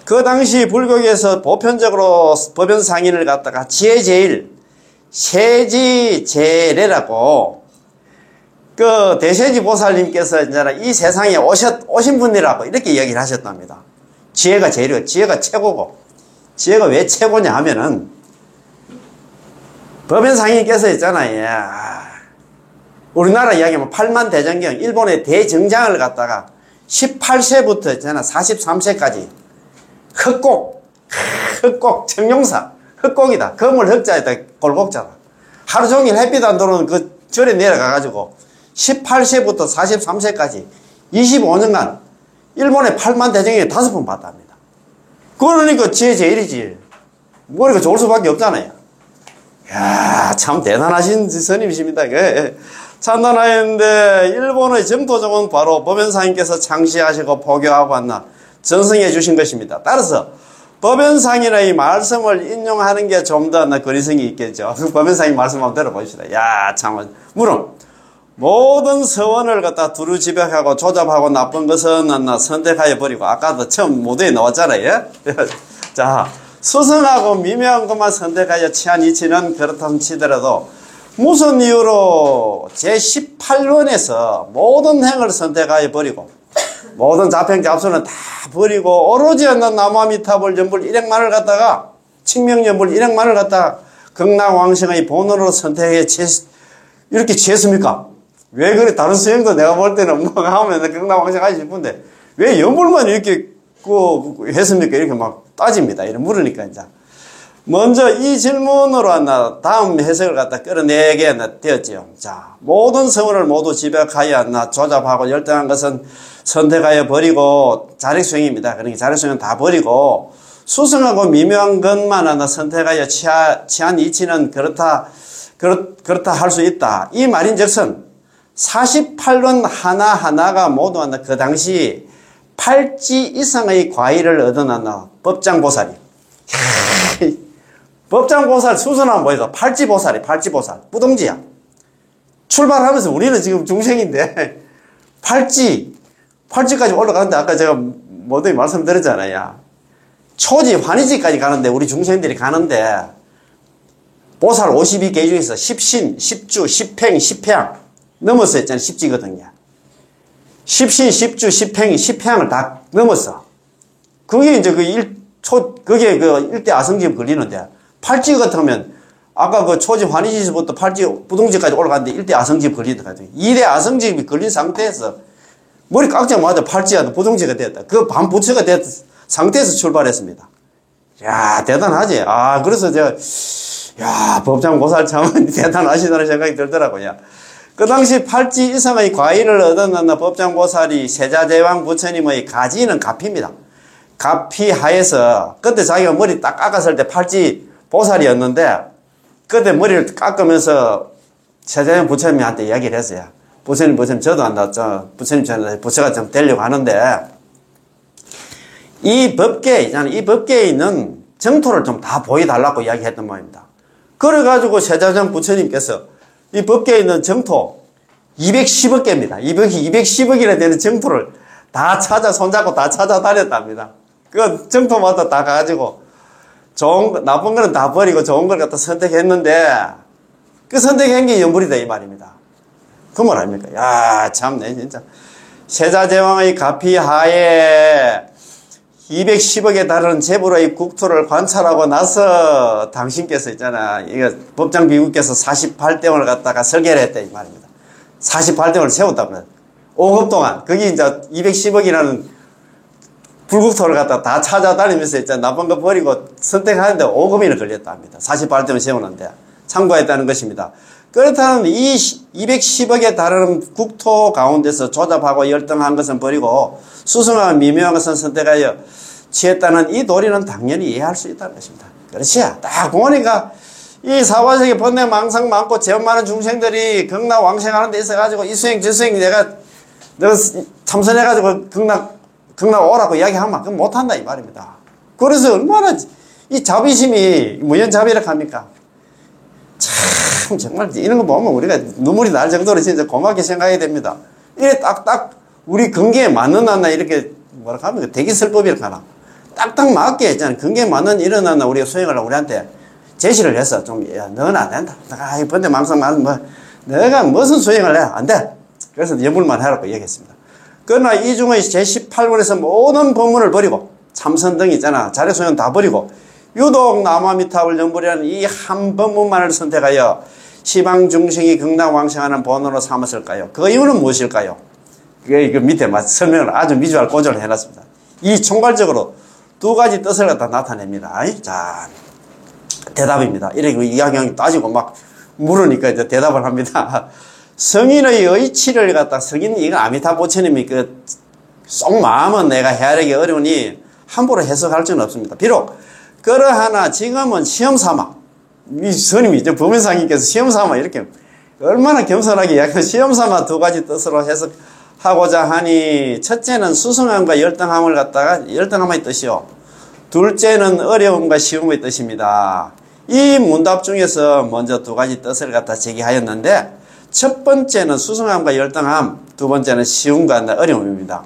Speaker 1: 그 당시 불교계에서 보편적으로 법연상인을 갖다가 지혜제일, 세지제례라고, 대세지 보살님께서 이 세상에 오신 분이라고 이렇게 이야기를 하셨답니다. 지혜가 제일이고, 지혜가 최고고, 지혜가 왜 최고냐 하면은, 법연상인께서 있잖아요. 우리나라 이야기하면 팔만대전경, 일본의 대정장을 갖다가 18세부터 있잖아, 43세까지 흑곡, 청룡사, 흑곡이다. 검을 흑자에다 골곡자다. 하루 종일 햇빛 안 들어오는 그 절에 내려가가지고 18세부터 43세까지 25년간 일본의 팔만대전경에 5번 봤답니다. 그러니까 지혜 제일이지. 머리가 좋을 수밖에 없잖아요. 이야, 참 대단하신 스님이십니다. 찬단하였는데, 일본의 정토종은 바로 법연상인께서 창시하시고 포교하고 왔나 전승해 주신 것입니다. 따라서, 법연상인의 말씀을 인용하는 게 좀 더 권위성이 있겠죠. 법연상인 말씀 한번 들어보십시다. 야, 참, 물론, 모든 서원을 갖다 두루지벽하고 조잡하고 나쁜 것은 선택하여 버리고, 아까도 처음 모두에 나왔잖아요. 자, 수승하고 미묘한 것만 선택하여 취한 이치는 그렇다면 치더라도 무슨 이유로 제18원에서 모든 행을 선택하여 버리고 모든 잡행 잡수는 다 버리고 오로지 남아미타불 연불 일행만을 갖다가 칭명연불 일행만을 갖다가 극락왕생의 본원으로 선택해 이렇게 취했습니까? 왜 그래? 다른 수행도 내가 볼 때는 하면 극락왕생 하지 싶은데 왜 연불만 이렇게 했습니까? 이렇게 따집니다. 이렇게 물으니까, 이제. 먼저 이 질문으로 다음 해석을 갖다 끌어내게 되었지요. 자, 모든 성원을 모두 지벽하여 조잡하고 열등한 것은 선택하여 버리고 자력수행입니다. 그러니까 자력수행은 다 버리고 수승하고 미묘한 것만 선택하여 취한 이치는 그렇다 할 수 있다. 이 말인 즉슨 48원 하나하나가 모두 그 당시 8지 이상의 과일을 얻어놨나 법장보살이. 법장보살 수선하면 뭐예요? 팔지보살, 뿌동지야. 출발하면서 우리는 지금 중생인데, 팔찌까지 올라가는데, 아까 제가 모두에 말씀드렸잖아요. 초지, 환희지까지 가는데, 우리 중생들이 가는데, 보살 52개 중에서 10신, 10주, 10팽, 10팽 넘어서 했잖아요. 10지거든요. 10신, 10주, 10팽, 10팽을 다 넘었어. 그게 이제 그게 그 일대 아성지에 걸리는데, 팔찌 같으면, 아까 그 초지 환희지부터 팔찌 부동지까지 올라갔는데 일대 아성지에 걸리더라고요. 2대 아성지에 걸린 상태에서 머리 깎자마자 팔찌가 부동지가 됐다. 그 반부처가 됐 상태에서 출발했습니다. 야, 대단하지? 아, 그래서 제가, 야, 법장보살 참 대단하시다는 생각이 들더라고요. 그 당시 팔찌 이상의 과일을 얻었는 법장보살이 세자제왕 부처님의 가지는 가피입니다. 가피 하에서, 그때 자기가 머리 딱 깎았을 때 팔찌 보살이었는데, 그때 머리를 깎으면서 세자제왕 부처님한테 이야기를 했어요. 부처님, 저도 한다. 부처님 전에 부처가 좀 되려고 하는데, 이 법계에 있는 정토를 좀 다 보여달라고 이야기했던 모양입니다. 그래가지고 세자제왕 부처님께서 이 법계에 있는 정토 210억 개입니다. 210억이나 되는 정토를 다 찾아, 손잡고 다 찾아다녔답니다. 그 정토마다 다 가가지고 나쁜 거는 다 버리고 좋은 걸 갖다 선택했는데, 그 선택한 게 연불이다, 이 말입니다. 그 말 아닙니까? 야, 참네, 진짜. 세자제왕의 가피하에 210억에 달하는 재물의 국토를 관찰하고 나서 당신께서 있잖아. 이거 법장비구께서 48대원을 갖다가 설계를 했다, 이 말입니다. 48대원을 세웠답니다. 5급 동안. 거기 이제 210억이라는 불국토를 갖다 다 찾아다니면서 있잖아. 나쁜 거 버리고 선택하는데 5급이나 걸렸다 합니다. 48대원 세우는데. 참고했다는 것입니다. 그렇다면 이 210억에 달하는 국토 가운데서 조잡하고 열등한 것은 버리고 수승하고 미묘한 것은 선택하여 취했다는 이 도리는 당연히 이해할 수 있다는 것입니다. 그렇지? 딱 보니까 이 사바세계 번뇌 망상 많고 죄업 많은 중생들이 극락 왕생하는 데 있어가지고 이 수행 저 수행 내가 참선해가지고 극락 오라고 이야기하면 그건 못한다 이 말입니다. 그래서 얼마나 이 자비심이 무연자비를 합니까? 참 정말 이런 거 보면 우리가 눈물이 날 정도로 진짜 고맙게 생각해야 됩니다. 이게 딱딱 우리 근기에 맞는 한나 이렇게 뭐라 하면 대기설법이라 하나 딱딱 맞게 있잖아. 근기에 맞는 이런 한나 우리가 수행을 우리한테 제시를 해서 좀 야, 너는 안 된다. 이 번데 망상 많은 너가 무슨 수행을 해? 안 돼. 그래서 예물만 하라고 얘기했습니다. 그러나 이 중에 제18권에서 모든 법문을 버리고 참선 등 있잖아. 자료 수행 다 버리고 유독 나무아미타불 연불이라는 이 한 법문만을 선택하여 시방 중생이 극락왕생하는 본원으로 삼았을까요? 그 이유는 무엇일까요? 그 밑에 설명을 아주 미주알 고조를 해놨습니다. 이 총괄적으로 두 가지 뜻을 갖다 나타냅니다. 자, 대답입니다. 이렇게 이야기 따지고 막 물으니까 이제 대답을 합니다. 성인의 의치를 갖다 이거 아미타 부처님이 속 마음은 내가 헤아리기 어려우니 함부로 해석할 수는 없습니다. 비록 그러하나 지금은 시험 삼아 이 스님이 법인상님께서 시험 삼아 이렇게 얼마나 겸손하게 이야기하면 시험 삼아 두 가지 뜻으로 해석하고자 하니 첫째는 수승함과 열등함을 갖다가 열등함의 뜻이요. 둘째는 어려움과 쉬움의 뜻입니다. 이 문답 중에서 먼저 두 가지 뜻을 갖다 제기하였는데 첫 번째는 수승함과 열등함, 두 번째는 쉬움과 어려움입니다.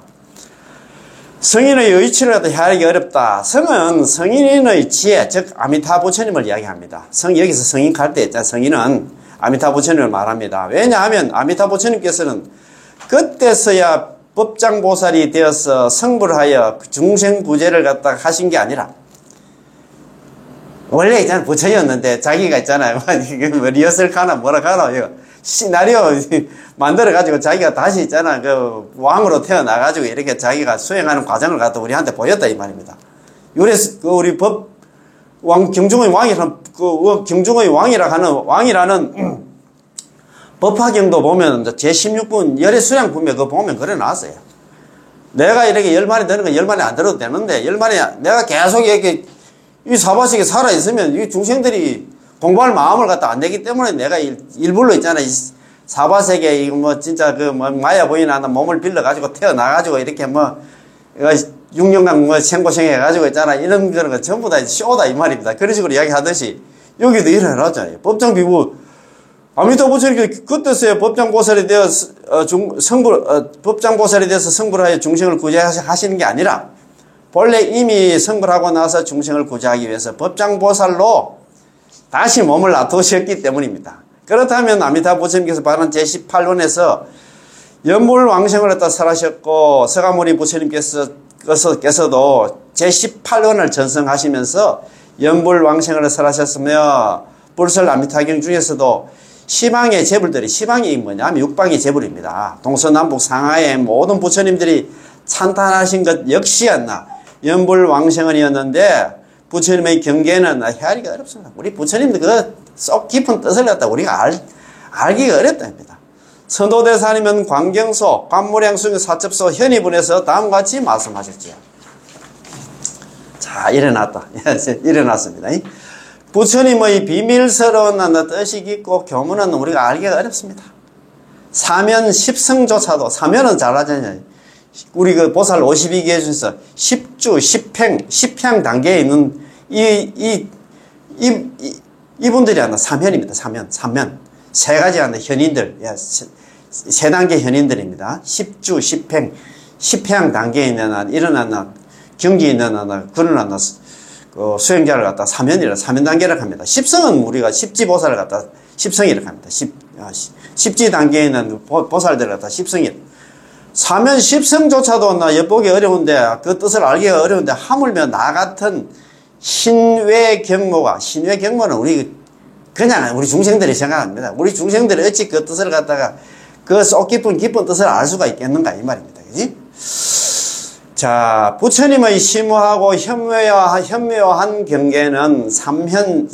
Speaker 1: 성인의 의치를 갖다 헤아리기 어렵다. 성은 성인의 지혜, 즉 아미타 부처님을 이야기합니다. 여기서 성인 갈 때 있잖아요. 성인은 아미타 부처님을 말합니다. 왜냐하면 아미타 부처님께서는 그때서야 법장보살이 되어서 성불을 하여 중생 구제를 갖다가 하신 게 아니라 원래 있잖아요. 부처였는데 자기가 있잖아요. 뭐 리허설 가나 뭐라 가나 이거 시나리오 만들어가지고 자기가 다시 있잖아. 그 왕으로 태어나가지고 이렇게 자기가 수행하는 과정을 갖다 우리한테 보였다 이 말입니다. 우리 경중의 왕이라는 경중의 왕이라는 법화경도 보면 제16분 열의 수량 분명 그거 보면 그래 놨어요. 내가 이렇게 10마리 되는 거 10마리 안 들어도 되는데 10마리 내가 계속 이렇게 이 사바sek에 살아있으면 이 중생들이 공부할 마음을 갖다 안 내기 때문에 내가 일부러 있잖아. 이 사바sek에 이거 뭐 진짜 마야 보이나 몸을 빌려가지고 태어나가지고 이렇게 6년간 생고생해가지고 있잖아. 이런 거는 전부 다 쇼다 이 말입니다. 그런 식으로 이야기하듯이 여기도 일어나잖아요. 법정비구 아미타 부처님께서 그때서야 법장보살이 되어 법장보살이 돼서 성불을 하여 중생을 구제하시는 게 아니라 본래 이미 성불하고 나서 중생을 구제하기 위해서 법장보살로 다시 몸을 놔두셨기 때문입니다. 그렇다면 아미타 부처님께서 바른 제18원에서 연불왕생을 했다 살아셨고 서가모니 부처님께서도 제18원을 전승하시면서 연불왕생을 살아셨으며 불설 아미타경 중에서도 시방의 재불들이, 시방이 뭐냐면 육방의 재불입니다. 동서남북 상하의 모든 부처님들이 찬탄하신 것 역시였나 연불왕생은이었는데 부처님의 경계는 헤아리기가 어렵습니다. 우리 부처님들 그 쏙 깊은 뜻을 갖다 우리가 알기가 어렵답니다. 선도대사님은 광경소, 관무량수, 사첩소, 현의분에서 다음과 같이 말씀하셨지요. 자, 일어났다. 일어났습니다. 부처님의 비밀스러운 뜻이 깊고 교문은 우리가 알기가 어렵습니다. 사면 십성조차도, 사면은 잘 하잖아요. 우리 그 보살 52개 중에서 10주, 10행, 10향 단계에 있는 이분들이 하나 사면입니다. 사면. 세 가지 하나 현인들, 세 단계 현인들입니다. 10주, 10행, 10향 단계에 있는 일어나는 경기에 있는 그런 하나 수행자를 갖다 사면 단계를 합니다. 십성은 우리가 십지보살을 갖다 십성이라고 합니다. 십지 단계에 있는 보살들을 갖다 십성이라고. 사면 십성조차도 엿보기 어려운데 그 뜻을 알기가 어려운데 하물며 나 같은 신외경모는 그냥 우리 중생들이 생각합니다. 우리 중생들이 어찌 그 뜻을 갖다가 그 속 깊은 뜻을 알 수가 있겠는가 이 말입니다. 그지? 자, 부처님의 심오하고 현묘한 경계는 삼현,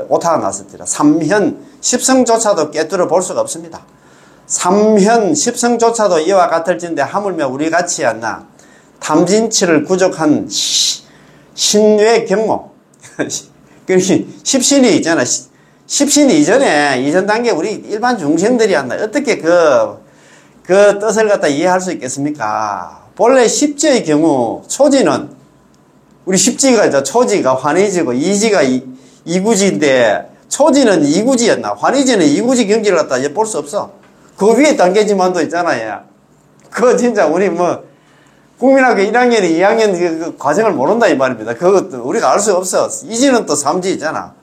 Speaker 1: 오타가 나왔습니다. 삼현, 십성조차도 꿰뚫어 볼 수가 없습니다. 삼현, 십성조차도 이와 같을진데 하물며 우리 같이 않나 탐진치를 구족한 신외경모. 십신이 있잖아. 십신이 이전 단계 우리 일반 중생들이 않나 어떻게 그 뜻을 갖다 이해할 수 있겠습니까? 본래 십지의 경우 초지는 우리 십지가 이제 초지가 환희지고 이지가 이구지인데 초지는 이구지였나 환희지는 이구지 경지를 갖다 엿볼 수 없어. 그 위에 단계지만도 있잖아요. 그거 진짜 우리 국민학교 1학년, 2학년 그 과정을 모른다 이 말입니다. 그것도 우리가 알 수 없어. 이지는 또 삼지 있잖아.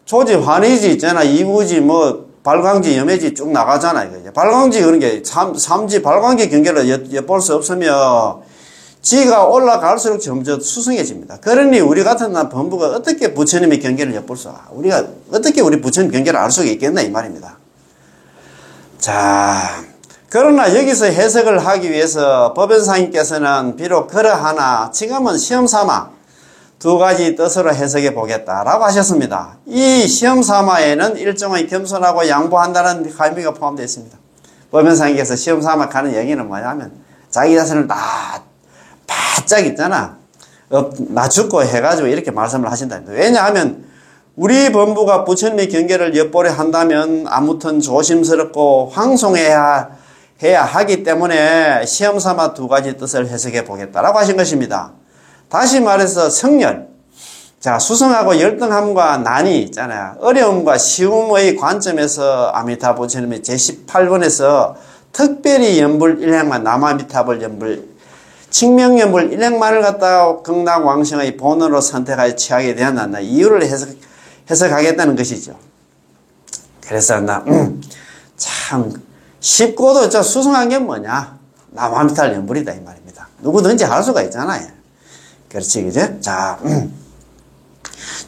Speaker 1: 초지 환희지 있잖아. 이구지 발광지, 염해지 쭉 나가잖아요. 발광지 그런 게 삼지, 발광지 경계를 엿볼 수 없으며 지가 올라갈수록 점점 수승해집니다. 그러니 우리 같은 범부가 어떻게 부처님의 경계를 엿볼 수, 우리가 어떻게 우리 부처님 경계를 알 수가 있겠나 이 말입니다. 자, 그러나 여기서 해석을 하기 위해서 법연사님께서는 비록 그러하나 지금은 시험삼아 두 가지 뜻으로 해석해 보겠다라고 하셨습니다. 이 시험삼아에는 일종의 겸손하고 양보한다는 의미가 포함되어 있습니다. 법연사님께서 시험삼아 하는 얘기는 뭐냐면 자기 자신을 다 바짝 있잖아. 낮추고 해가지고 이렇게 말씀을 하신다. 왜냐하면 우리 범부가 부처님의 경계를 엿보려 한다면 아무튼 조심스럽고 황송해야 하기 때문에 시험삼아 두 가지 뜻을 해석해 보겠다라고 하신 것입니다. 다시 말해서 성열, 자 수성하고 열등함과 난이 있잖아요. 어려움과 쉬움의 관점에서 아미타 부처님의 제18번에서 특별히 연불 일행만 남아미타불 연불 칭명연불 일행만을 갖다가 극락왕생의 본으로 선택하여 취하게 되었나 이유를 해석하겠다는 것이죠. 그래서 참 쉽고도 수승한 게 뭐냐? 남아미탈 연불이다 이 말입니다. 누구든지 할 수가 있잖아요. 그렇지, 그제? 자,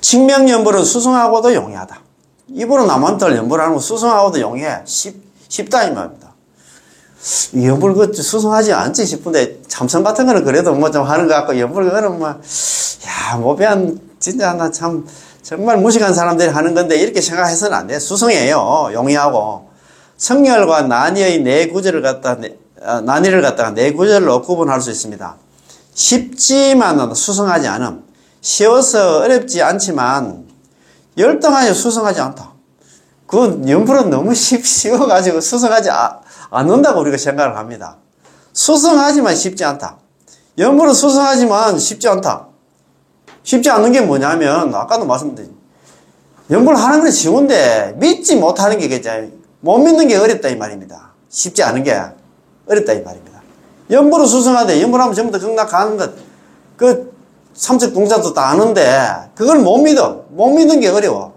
Speaker 1: 칭명연불은 수승하고도 용이하다. 이분은 남아미탈 연불하는 거 수승하고도 용이해. 쉽다 이 말입니다. 연불 수승하지 않지 싶은데 참선 같은 거는 그래도 좀 하는 것 같고 연불 그거는 모비안 진짜 나 참 정말 무식한 사람들이 하는 건데 이렇게 생각해서는 안 돼. 수승해요. 용이하고. 성열과 난이의 네 구절을 난이를 갖다가 네 구절로 구분할 수 있습니다. 쉽지만 수승하지 않음. 쉬워서 어렵지 않지만 열등하여 수승하지 않다. 그건 연불은 너무 쉬워가지고 수승하지 않는다고 우리가 생각을 합니다. 수승하지만 쉽지 않다. 연불은 수승하지만 쉽지 않다. 쉽지 않는 게 뭐냐면 아까도 말씀드린 연구를 하는 건 쉬운데 믿지 못하는 게 그죠? 못 믿는 게 어렵다 이 말입니다. 쉽지 않은 게 어렵다 이 말입니다. 연부를 수성하되 연부를 하면 전부 다 극락가는 것, 그 삼척동자도 다 아는데 그걸 못 믿어. 못 믿는 게 어려워.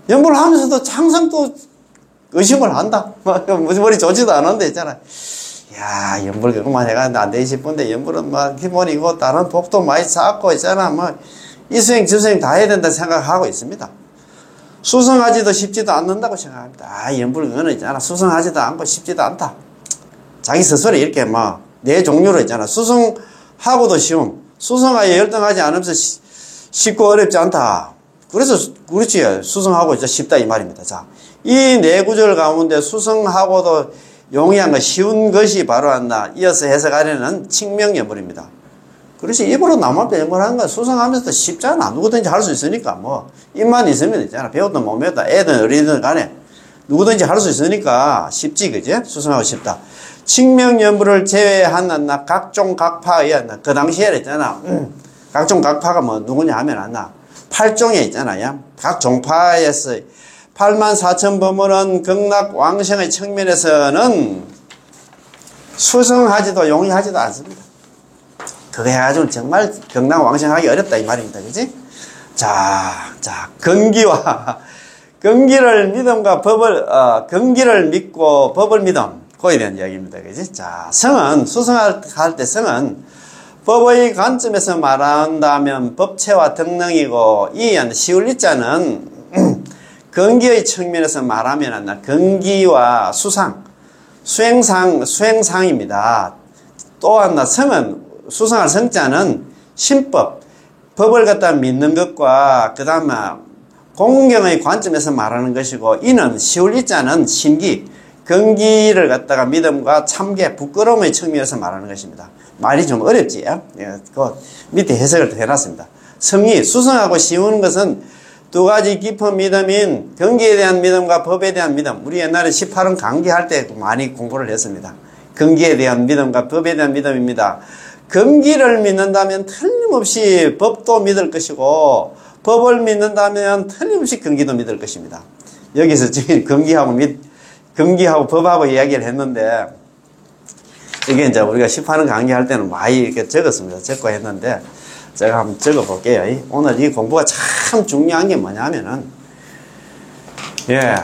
Speaker 1: 연부를 하면서도 항상 또 의심을 한다. 머리 좋지도 않은데 있잖아. 야, 연불 그것만 해가는데 안 되지 싶은데 연불은 막 기본이고 다른 복도 많이 쌓고 있잖아. 뭐 이수행 저수행 다 해야 된다 생각하고 있습니다. 수성하지도 쉽지도 않는다고 생각합니다. 아, 연불 그거는 있잖아. 수성하지도 않고 쉽지도 않다. 자기 스스로 이렇게 뭐 네 종류로 있잖아. 수성하고도 쉬움. 수성하여 열등하지 않으면서 쉽고 어렵지 않다. 그래서 그렇지. 수성하고 이제 쉽다 이 말입니다. 자, 이 네 구절 가운데 수성하고도 용이한 거 쉬운 것이 바로 한다. 이어서 해석하려는 칙명연불입니다. 그렇지. 입으로 남한테 연구하는 건 수성하면서도 쉽잖아. 누구든지 할 수 있으니까 뭐 입만 있으면 있잖아. 배웠든 못 배웠다. 애든 어리든 간에 누구든지 할 수 있으니까 쉽지 그지? 수성하고 쉽다. 칙명연불을 제외한 각종 각파에 그 당시에 있잖아. 각종 각파가 뭐 누구냐 하면 안나 8종에 있잖아요. 각 종파에서 84,000법문은 극락왕생의 측면에서는 수성하지도 용이하지도 않습니다. 그거 해가지고 정말 극락왕생하기 어렵다 이 말입니다. 그지? 자, 경기를 믿음과 법을, 경기를 믿고 법을 믿음. 그거에 대한 이야기입니다. 그지? 자, 성은, 수성할 때 성은 법의 관점에서 말한다면 법체와 등능이고, 이 시울리자는 근기의 측면에서 말하면 근기와 수상, 수행상입니다. 또한 성은, 수성할 성자는 신법, 법을 갖다 믿는 것과 그 다음에 공경의 관점에서 말하는 것이고, 이는 시울리자는 신기, 근기를 갖다가 믿음과 참개, 부끄러움의 측면에서 말하는 것입니다. 말이 좀 어렵지? 예, 그 밑에 해석을 해놨습니다. 성이 수성하고 쉬운 것은 두 가지 깊은 믿음인 근기에 대한 믿음과 법에 대한 믿음. 우리 옛날에 18은 강기할 때 많이 공부를 했습니다. 근기에 대한 믿음과 법에 대한 믿음입니다. 근기를 믿는다면 틀림없이 법도 믿을 것이고 법을 믿는다면 틀림없이 근기도 믿을 것입니다. 여기서 지금 근기하고 법하고 이야기를 했는데 이게 이제 우리가 18은 강의할 때는 많이 이렇게 적었습니다. 적고 했는데 제가 한번 적어 볼게요. 오늘 이 공부가 참 중요한 게 뭐냐면은, 예,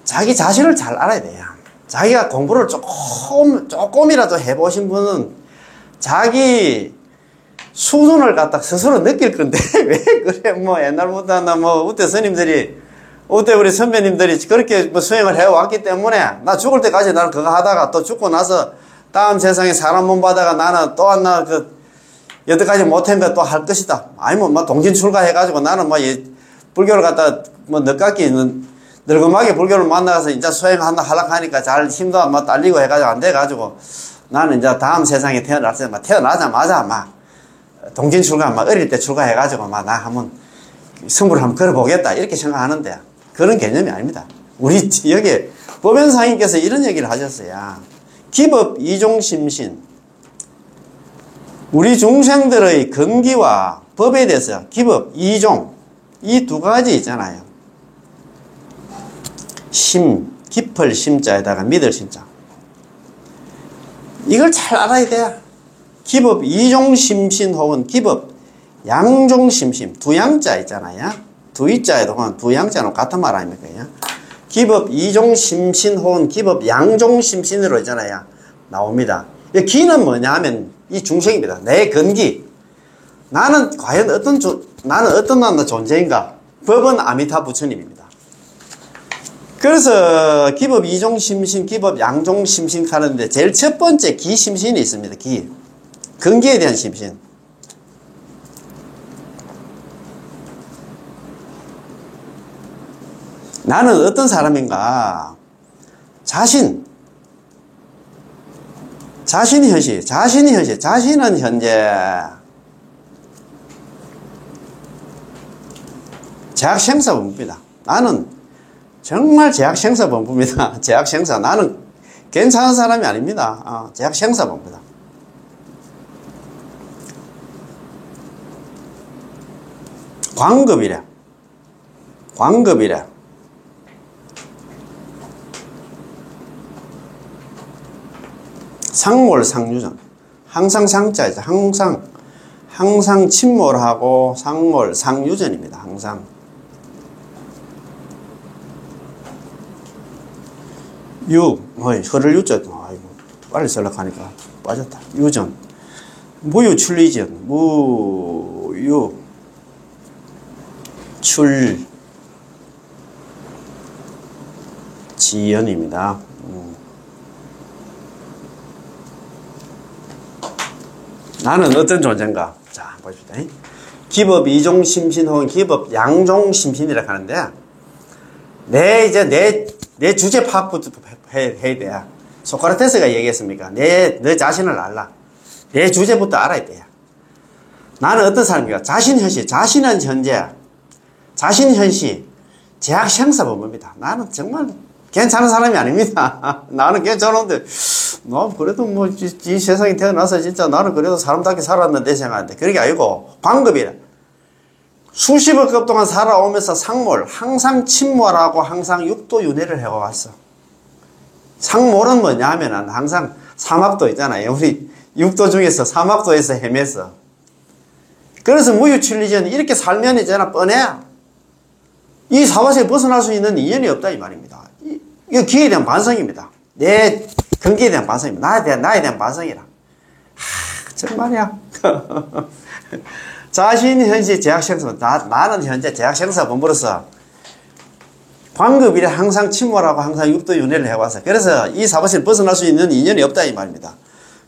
Speaker 1: 자기 자신을 잘 알아야 돼요. 자기가 공부를 조금이라도 해보신 분은 자기 수준을 갖다 스스로 느낄 건데, 왜 그래, 뭐, 옛날부터 우대 스님들이, 우대 우리 선배님들이 그렇게 뭐 수행을 해왔기 때문에, 나 죽을 때까지 나는 그거 하다가 또 죽고 나서 다음 세상에 사람 몸 받아가 나는 또 하나 여태까지 못한 거 또 할 것이다. 아니면 뭐 동진 출가해가지고 나는 뭐 불교를 갖다 뭐 늦깎이 늙음하게 불교를 만나서 이제 수행한다 하락하니까 잘 힘도 막 딸리고 해가지고 안 돼가지고 나는 이제 다음 세상에 태어나자마자 막 동진 출가 막 어릴 때 출가해가지고 막 나 한번 승부를 한번 걸어보겠다 이렇게 생각하는데 그런 개념이 아닙니다. 우리 여기 법연상인께서 이런 얘기를 하셨어요. 기법 이종심신. 우리 중생들의 근기와 법에 대해서 기법, 이종, 이 두 가지 있잖아요. 심, 깊을 심자에다가 믿을 심자. 이걸 잘 알아야 돼요. 기법, 이종심신 혹은 기법, 양종심신, 두 양자 있잖아요. 두 이자에도 두 양자는 같은 말 아닙니까? 기법, 이종심신 혹은 기법, 양종심신으로 있잖아요. 나옵니다. 기는 뭐냐 하면 이 중생입니다. 내 근기. 나는 과연 나는 어떤 존재인가? 법은 아미타 부처님입니다. 그래서 기법 이종심신, 기법 양종심신 하는데 제일 첫 번째 기심신이 있습니다. 기. 근기에 대한 심신. 나는 어떤 사람인가? 자신이 현실, 자신은 현재 제약생사본부입니다. 나는 정말 제약생사본부입니다. 제약생사. 나는 괜찮은 사람이 아닙니다. 제약생사본부다. 광급이래. 광급이래. 상몰, 상유전. 항상 상자이죠. 항상 침몰하고 상몰, 상유전입니다. 항상. 혀를 유자. 아이고, 빨리 설락하니까 빠졌다. 유전. 무유 출리전. 무유 출 지연입니다. 나는 어떤 존재인가? 자, 보십시다. 기법 이종 심신 혹은 기법 양종 심신이라고 하는데, 내 주제 파악부터 해야 돼. 소크라테스가 얘기했습니까? 내 자신을 알라. 내 주제부터 알아야 돼. 나는 어떤 사람인가? 자신현시, 자신은 현재, 자신현시, 제약생사법입니다. 나는 정말 괜찮은 사람이 아닙니다. 나는 괜찮은데, 너 그래도 뭐, 이 세상에 태어나서 진짜 나는 그래도 사람답게 살았는데 생각하는데, 그게 아니고, 방법이라. 수십억 급 동안 살아오면서 상몰, 항상 침몰하고 항상 육도윤회를 해왔어. 상몰은 뭐냐 하면은 항상 사막도 있잖아요. 우리 육도 중에서 사막도에서 헤맸어. 그래서 무유출리전 이렇게 살면 있잖아, 뻔해. 이 사바세에 벗어날 수 있는 인연이 없다 이 말입니다. 이거 기회에 대한 반성입니다. 내 근기에 대한 반성입니다. 나에 대한 반성이라. 정말이야. 자신 현시 제약생사, 나는 현재 제약생사 본부로서 광급이래 항상 침몰하고 항상 육도윤회를 해와서 그래서 이 사바세를 벗어날 수 있는 인연이 없다 이 말입니다.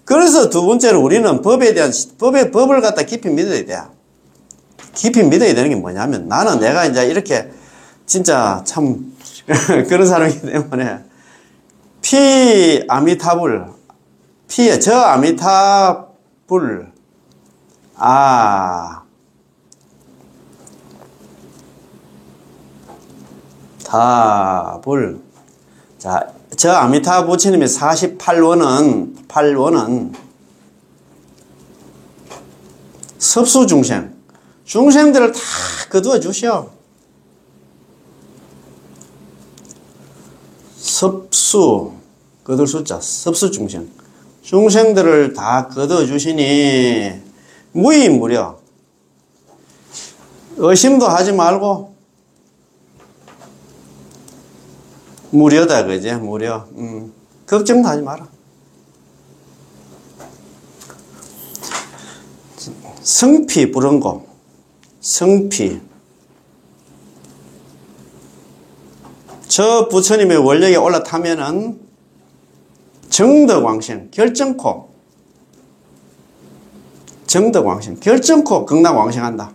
Speaker 1: 그래서 두 번째로 우리는 법을 갖다 깊이 믿어야 돼. 깊이 믿어야 되는 게 뭐냐면 나는 내가 이제 이렇게 진짜 참 그런 사람이기 때문에 저 아미타불 타불. 자, 저 아미타 부처님의 48원은 섭수 중생들을 다 거두어 주시오. 섭수, 거둘 숫자, 섭수 중생들을 다 거두어 주시니 무의무려 의심도 하지 말고 무료다, 그지? 무료. 걱정도 하지 마라. 성피 불응고. 성피. 저 부처님의 원력에 올라타면은 정덕왕생, 결정코. 정덕왕생, 결정코 극락왕생한다.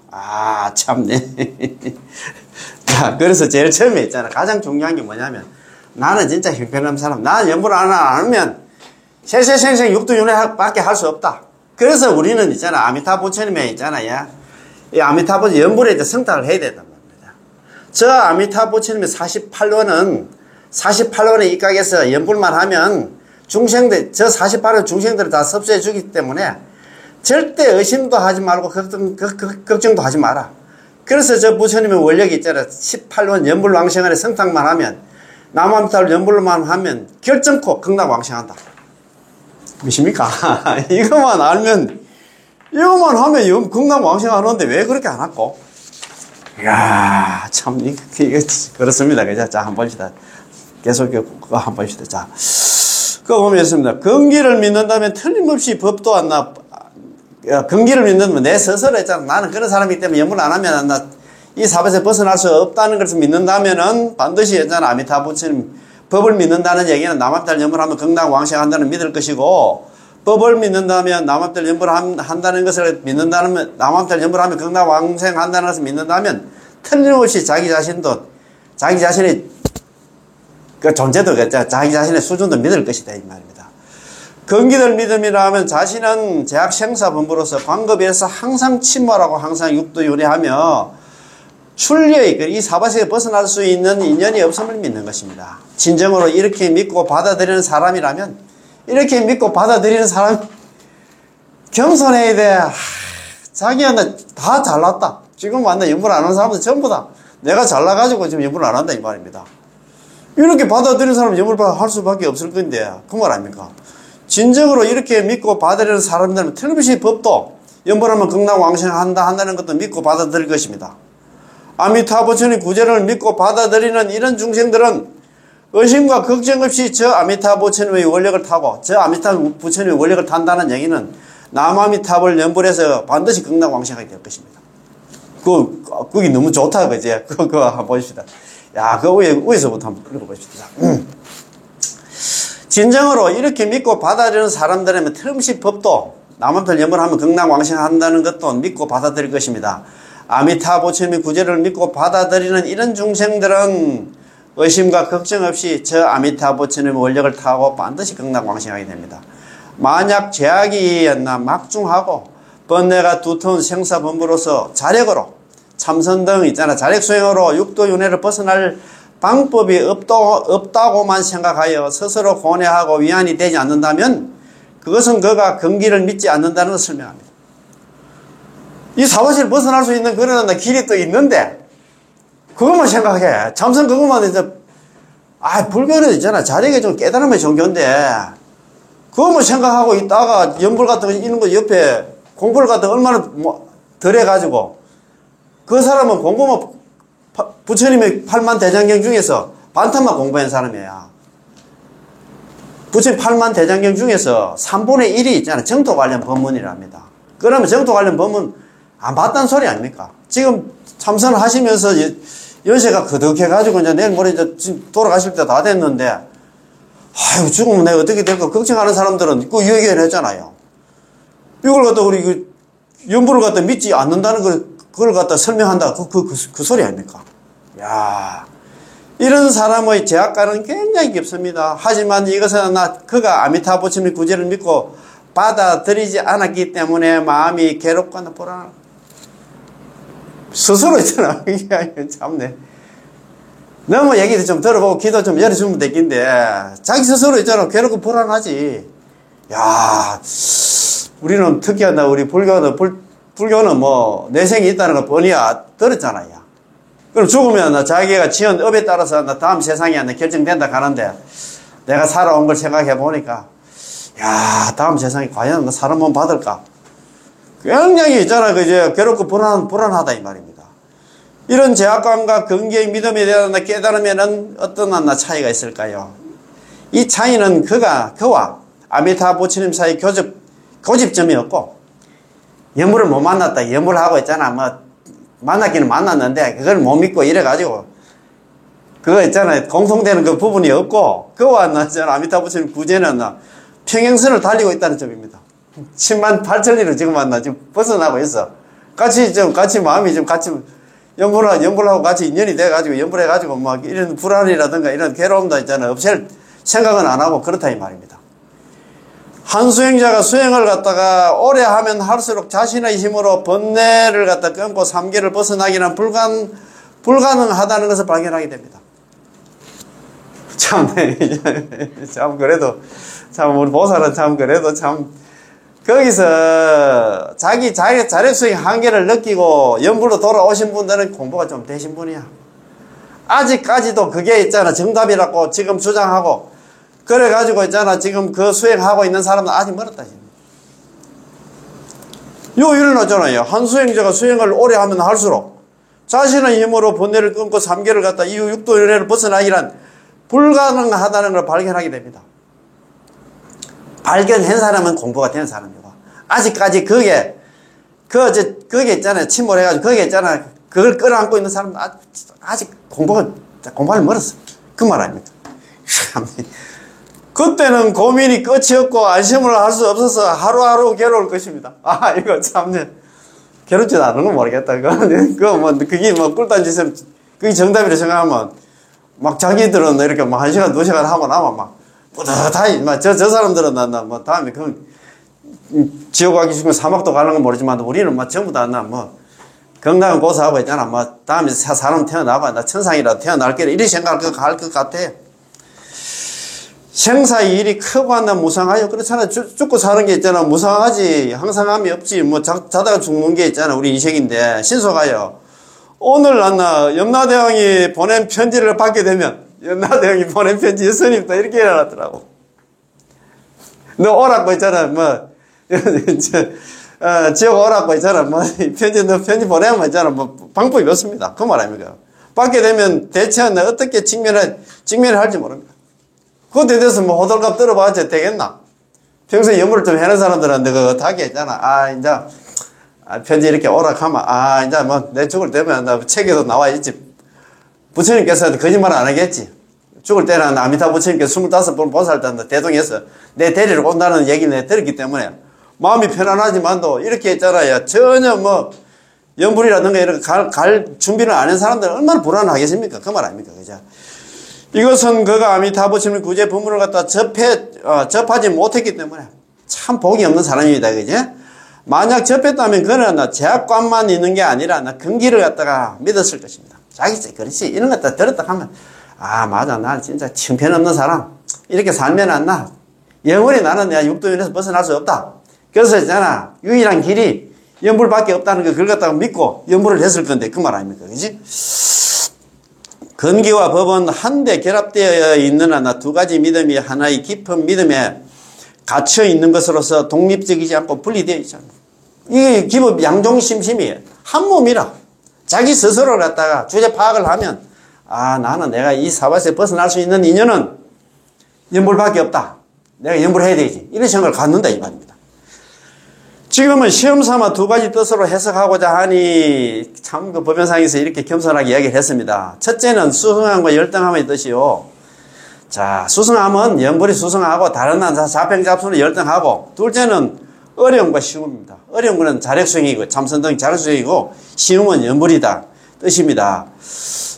Speaker 1: 참네. 자, 그래서 제일 처음에 있잖아. 가장 중요한 게 뭐냐면 나는 진짜 형편없는 사람. 나는 연불을 안 하면 세세생생 육도윤회 밖에 할 수 없다. 그래서 우리는 있잖아. 아미타 부처님에 있잖아. 이 아미타 연불에 이제 성탁을 해야 된단 말입니다. 저 아미타 부처님의 48원에 입각해서 연불만 하면 중생들, 저 48원 중생들을 다 섭수해 주기 때문에 절대 의심도 하지 말고 걱정도 하지 마라. 그래서 저 부처님의 원력이 있잖아. 18원 연불왕생안에 성탁만 하면 남아미타를 연불만 하면 결정코 극락왕생한다. 믿습니까? 이것만 하면 극락왕생하는데 왜 그렇게 안 할까? 이야, 참, 이게 그렇습니다. 그죠? 자, 한 번씩 계속 한 번씩 자. 그거 보면 있습니다. 근기를 믿는다면 틀림없이 법도 안 나. 근기를 믿는다면 내 스스로 했잖아. 나는 그런 사람이기 때문에 연불 안 하면 이 사바세에 벗어날 수 없다는 것을 믿는다면은 반드시 했잖아. 아미타 부처님 법을 믿는다는 얘기는 남아미타를 연불하면 극락왕생한다는 믿을 것이고, 법을 믿는다면 남아미타를 연불한다는 것을 믿는다면 남아미타를 연불하면 극락왕생한다는 것을 믿는다면 틀림없이 자기 자신도 자기 자신의 그 존재도 자기 자신의 수준도 믿을 것이다 이 말입니다. 근기들 믿음이라 하면 자신은 제약생사본부로서 광급에서 항상 침몰하고 항상 육도윤회하며 출리의 이 사바세에 벗어날 수 있는 인연이 없음을 믿는 것입니다. 진정으로 이렇게 믿고 받아들이는 사람이라면, 이렇게 믿고 받아들이는 사람 겸손해야 돼. 자기야 나 다 잘났다. 지금 완전 연불 안 하는 사람들 전부 다 내가 잘나가지고 지금 연불을 안 한다 이 말입니다. 이렇게 받아들이는 사람은 연불 할 수밖에 없을 건데 그 말 아닙니까? 진정으로 이렇게 믿고 받아들이는 사람들은 틀림없이 법도 연불하면 극락왕생한다 한다는 것도 믿고 받아들일 것입니다. 아미타 부처님 구제를 믿고 받아들이는 이런 중생들은 의심과 걱정 없이 저 아미타 부처님의 원력을 타고 저 아미타 부처님의 원력을 탄다는 얘기는 남아미탑을 연불해서 반드시 극락왕생하게 될 것입니다. 그게 너무 좋다, 그지? 그거 한번 보십시다. 야, 그 위에서부터 한번 읽어보십시다. 진정으로 이렇게 믿고 받아들이는 사람들이면 틀림없이 법도 남한편 연불하면 극락왕생한다는 것도 믿고 받아들일 것입니다. 아미타 부처님의 구제를 믿고 받아들이는 이런 중생들은 의심과 걱정 없이 저 아미타 부처님의 원력을 타고 반드시 극락왕생하게 됩니다. 만약 제약이 막중하고 번뇌가 두터운 생사범부로서 자력으로 참선 등 있잖아 자력수행으로 육도윤회를 벗어날 방법이 없다고만 생각하여 스스로 고뇌하고 위안이 되지 않는다면 그것은 그가 경기를 믿지 않는다는 것을 설명합니다. 이 사무실을 벗어날 수 있는 그런 길이 또 있는데 그것만 생각해. 참선 그것만 이제 불교는 있잖아 자력에 좀 깨달음의 종교인데 그것만 생각하고 있다가 연불 같은 거 있는 거 옆에 공부를 갖다 얼마나 덜 해가지고 그 사람은 공부만 부처님의 8만 대장경 중에서 반탄만 공부한 사람이야. 부처님 8만 대장경 중에서 3분의 1이 있잖아 정토 관련 법문이랍니다. 그러면 정토 관련 법문 안 봤다는 소리 아닙니까? 지금 참선을 하시면서 연세가 거득해가지고 이제 내일 모레 이제 돌아가실 때 다 됐는데 아유 죽으면 내가 어떻게 될까 걱정하는 사람들은 그 얘기를 했잖아요. 이걸 갖다 우리 그 연불을 갖다 믿지 않는다는 그걸 갖다 설명한다 그 소리 아닙니까? 야 이런 사람의 제약과는 굉장히 깊습니다. 하지만 이것은 그가 아미타 부처님의 구제를 믿고 받아들이지 않았기 때문에 마음이 괴롭거나 불안하고 스스로 있잖아. 참네. 너무 얘기도 좀 들어보고 기도 좀 열어주면 되겠는데 자기 스스로 있잖아 괴롭고 불안하지. 야 우리는 특이하다. 우리 불교는 뭐 내생이 있다는 거 뻔히야 들었잖아요. 그럼 죽으면 자기가 지은 업에 따라서 다음 세상이 결정된다 가는데 내가 살아온 걸 생각해 보니까 야 다음 세상이 과연 사람 몸 받을까? 굉장히 있잖아 그제 괴롭고 불안하다 이 말입니다. 이런 제약감과 근기의 믿음에 대한 깨달음에는 어떤 차이가 있을까요? 이 차이는 그와 아미타 부처님 사이 고집점이 없고 연불을 못 만났다. 연불하고 있잖아. 만났기는 만났는데 그걸 못 믿고 이래가지고 그거 있잖아요. 공통되는 그 부분이 없고 그와 아미타 부처님 구제는 평행선을 달리고 있다는 점입니다. 10만 8천리를 지금 지금 벗어나고 있어. 같이 마음이 좀 같이 연불하고 같이 인연이 돼가지고 연불해가지고 막 이런 불안이라든가 이런 괴로움도 있잖아요. 없앨 생각은 안 하고 그렇다 이 말입니다. 한 수행자가 수행을 갖다가 오래 하면 할수록 자신의 힘으로 번뇌를 갖다 끊고 삼계를 벗어나기는 불가능하다는 것을 발견하게 됩니다. 참 그래도 우리 보살은 그래도 거기서 자기 자력수행 한계를 느끼고 연불로 돌아오신 분들은 공부가 좀 되신 분이야. 아직까지도 그게 있잖아 정답이라고 지금 주장하고 그래가지고 있잖아 지금 그 수행하고 있는 사람은 아직 멀었다. 일어났잖아요. 한 수행자가 수행을 오래 하면 할수록 자신의 힘으로 번뇌를 끊고 삼계를 갖다 이후 육도윤회를 벗어나기란 불가능하다는 걸 발견하게 됩니다. 발견한 사람은 공부가 된 사람이고 아직까지 그게 있잖아요. 침몰해가지고 그게 있잖아요. 그걸 끌어안고 있는 사람은 아직 공부를 멀었어. 그 말 아닙니까? 그때는 고민이 끝이 없고 안심을 할 수 없어서 하루하루 괴로울 것입니다. 이거 참네. 괴롭지도 않은 건 모르겠다. 그게 꿀단 짓은 그게 정답이라 생각하면 막 자기들은 이렇게 1시간, 2시간 하고 나면 뿌듯하게, 저 사람들은 다음에 지옥 가기 싫으면 사막도 가는 건 모르지만 우리는 전부 다 건강한 고사하고 있잖아. 다음에 사람 태어나봐. 천상이라도 태어날 게라 이리 생각할 것 같아. 생사의 일이 크고 무상하여 그렇잖아. 죽고 사는 게 있잖아. 무상하지. 항상함이 없지. 자다가 죽는 게 있잖아. 우리 인생인데 신속하여 오늘 났나 염라대왕이 보낸 편지를 받게 되면 염라대왕이 보낸 편지 스님도 이렇게 일어났더라고. 너 오라고 있잖아. 뭐 지옥 오라고 있잖아. 뭐 너 편지 보내면 있잖아. 뭐 방법이 없습니다. 그 말 아닙니까? 받게 되면 대체 어떻게 직면을 할지 모릅니다. 그것에 대해서 뭐 호들갑 떨어봐야 되겠나? 평소에 연구를 좀 해놓은 사람들한테 그거 다 했잖아. 이제 편지 이렇게 오락하면 이제 뭐 내 죽을 때면 나 책에도 나와 있지. 부처님께서 거짓말 안 하겠지. 죽을 때는 아미타 부처님께서 25번 보살했다는데 대동에서 내 데리러 온다는 얘기를 내가 들었기 때문에 마음이 편안하지만도 이렇게 했잖아요. 전혀 뭐 연불이라든가 이렇게 갈 준비를 안 한 사람들은 얼마나 불안하겠습니까? 그 말 아닙니까? 그죠? 이것은 그가 아미타 부처님의 구제 법문을 갖다 접하지 못했기 때문에 참 복이 없는 사람입니다. 그죠? 만약 접했다면 그는 제약관만 있는 게 아니라 근기를 갖다가 믿었을 것입니다. 자기 그렇지 이런 것 다 들었다 하면 맞아 난 진짜 형편없는 사람 이렇게 살면 안 나. 영원히 나는 내가 육도윤에서 벗어날 수 없다. 그래서 있잖아 유일한 길이 연불밖에 없다는 거 그걸 갖다가 믿고 연불을 했을 건데 그 말 아닙니까? 그지? 근기와 법은 한데 결합되어 있는 두 가지 믿음이 하나의 깊은 믿음에 갇혀 있는 것으로서 독립적이지 않고 분리되어 있잖아. 이게 기본 양종심심이에요. 한 몸이라. 자기 스스로를 갖다가 주제 파악을 하면 나는 내가 이 사바세에 벗어날 수 있는 인연은 연불밖에 없다. 내가 연불해야 되지. 이런 생각을 갖는다 이 말입니다. 지금은 시험삼아 두 가지 뜻으로 해석하고자 하니 참 그 법연상에서 이렇게 겸손하게 이야기를 했습니다. 첫째는 수승함과 열등함의 뜻이요. 자, 수승함은 연불이 수승하고 다른 자평잡수는 열등하고, 둘째는 어려움과 쉬움입니다. 어려운 것은 자력수행이고 참선등이 자력수행이고 쉬움은 연불이다 뜻입니다.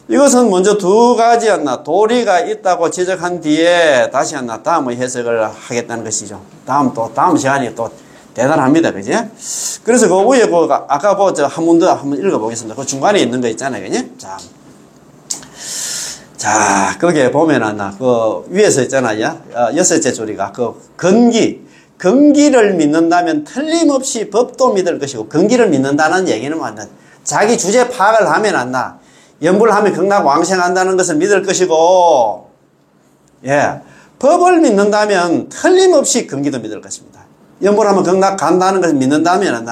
Speaker 1: 이것은 먼저 두 가지였나 도리가 있다고 지적한 뒤에 다시 다음의 해석을 하겠다는 것이죠. 다음 시간이 또 대단합니다. 그지? 그래서 그 위에 아까 한 번 더 한번 읽어보겠습니다. 그 중간에 있는 거 있잖아요. 그지? 자, 거기에 보면은, 그 위에서 있잖아요. 여섯째 줄이가 근기를 믿는다면 틀림없이 법도 믿을 것이고, 근기를 믿는다는 얘기는 자기 주제 파악을 하면 연불하면 극락왕생한다는 것을 믿을 것이고, 법을 믿는다면 틀림없이 근기도 믿을 것입니다. 연불하면 극락 간다는 것을 믿는다면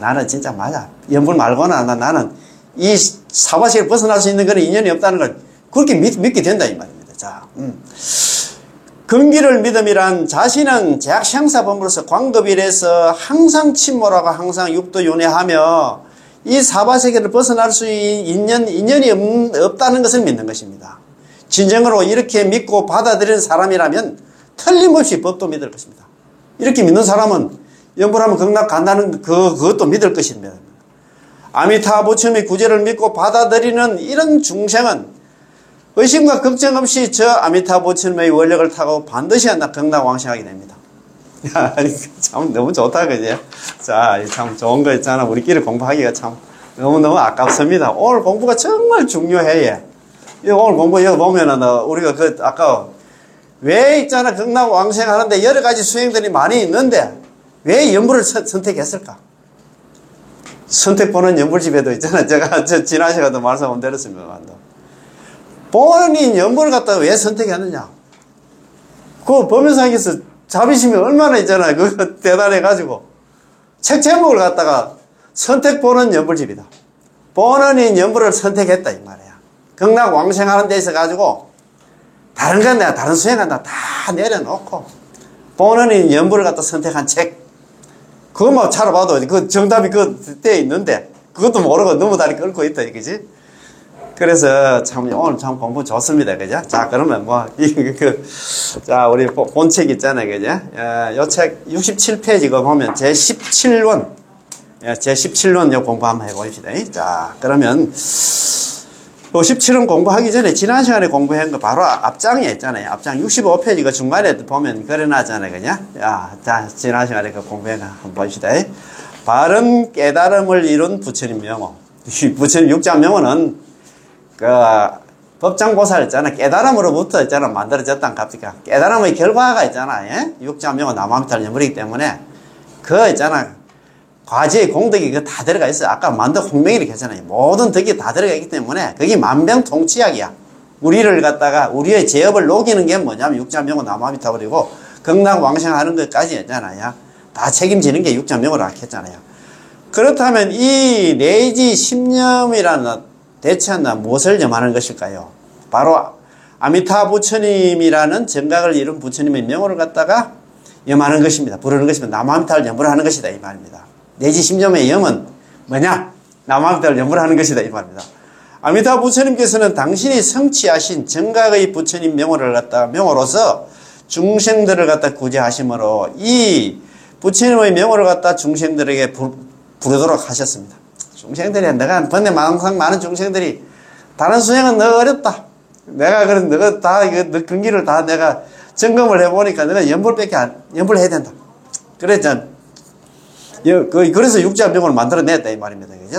Speaker 1: 나는 진짜 맞아. 연불 말고는 나는 이 사바세계를 벗어날 수 있는 그런 인연이 없다는 걸 그렇게 믿게 된다 이 말입니다. 자, 근기를 믿음이란 자신은 제약생사범으로서 광급일에서 항상 침몰하고 항상 육도윤회하며 이 사바세계를 벗어날 수 있는 인연이 없다는 것을 믿는 것입니다. 진정으로 이렇게 믿고 받아들이는 사람이라면 틀림없이 법도 믿을 것입니다. 이렇게 믿는 사람은 연불하면 극락 간다는 그것도 믿을 것입니다. 아미타 부처님의 구제를 믿고 받아들이는 이런 중생은 의심과 걱정 없이 저 아미타 부처님의 원력을 타고 반드시 극락 왕생하게 됩니다. 참 너무 좋다 그지? 자, 참 좋은 거 있잖아. 우리끼리 공부하기가 참 너무너무 아깝습니다. 오늘 공부가 정말 중요해. 오늘 공부 여기 보면은 우리가 아까 왜 있잖아 극락 왕생하는데 여러 가지 수행들이 많이 있는데 왜 연불을 선택했을까? 선택보는 연불집에도 있잖아. 제가 지난 시간에도 말씀 드렸습니다. 본인 연불을 갖다가 왜 선택했느냐? 그 법연상에서 자비심이 얼마나 있잖아요. 그거 대단해가지고 책 제목을 갖다가 선택보는 연불집이다. 본인이 연불을 선택했다 이 말이야. 극락 왕생하는 데 있어 가지고 다른 건 내가 다른 수행한다 다 내려놓고 본인이 연불을 갖다 선택한 책 그것만 찾아봐도 그 정답이 그때 있는데 그것도 모르고 너무 다리 끌고 있다 이거지. 그래서 참 오늘 참 공부 좋습니다. 그죠? 자, 그러면 자, 우리 본책 있잖아요. 그죠? 요 책 67페이지 거 보면 제17원 제17원 요 공부 한번 해봅시다. 자, 그러면 17원 공부하기 전에 지난 시간에 공부한 거 바로 앞장에 있잖아요. 앞장 65페이지 그 중간에 보면 그려놨잖아요. 그죠? 자, 지난 시간에 그 공부한 거 한번 봅시다. 바른 깨달음을 이룬 부처님 명호. 부처님 육자 명호는 법장보살 있잖아. 깨달음으로부터 있잖아. 만들어졌단 값이니까. 깨달음의 결과가 있잖아. 육자 명호 나무함탈 연불이기 때문에 있잖아. 과지의 공덕이 다 들어가 있어요. 아까 만덕 홍명이라고 했잖아요. 모든 덕이 다 들어가 있기 때문에 그게 만병통치약이야. 우리를 갖다가 우리의 제업을 녹이는 게 뭐냐면 육자명호 남아미타불이고 극락왕생하는 것까지 했잖아요. 다 책임지는 게 육자명호라고 했잖아요. 그렇다면 이 내지 십념이라는 대체한다 무엇을 염하는 것일까요? 바로 아미타 부처님이라는 정각을 이룬 부처님의 명호를 갖다가 염하는 것입니다. 부르는 것입니다. 남아미타를 염불 하는 것이다 이 말입니다. 내지 십념의 염은 뭐냐? 남아미타를 염불 하는 것이다 이 말입니다. 아미타 부처님께서는 당신이 성취하신 정각의 부처님 명호를 갖다가 명호로서 중생들을 갖다 구제하심으로 이 부처님의 명호를 갖다 중생들에게 부르도록 하셨습니다. 중생들이 내가 번뇌 망상 많은 중생들이 다른 수행은 너 어렵다. 내가 그런 너가 다 이거 너 근기를 다 내가 점검을 해보니까 내가 연불해야 된다. 그래서 육자명호를 만들어냈다 이 말입니다. 그죠?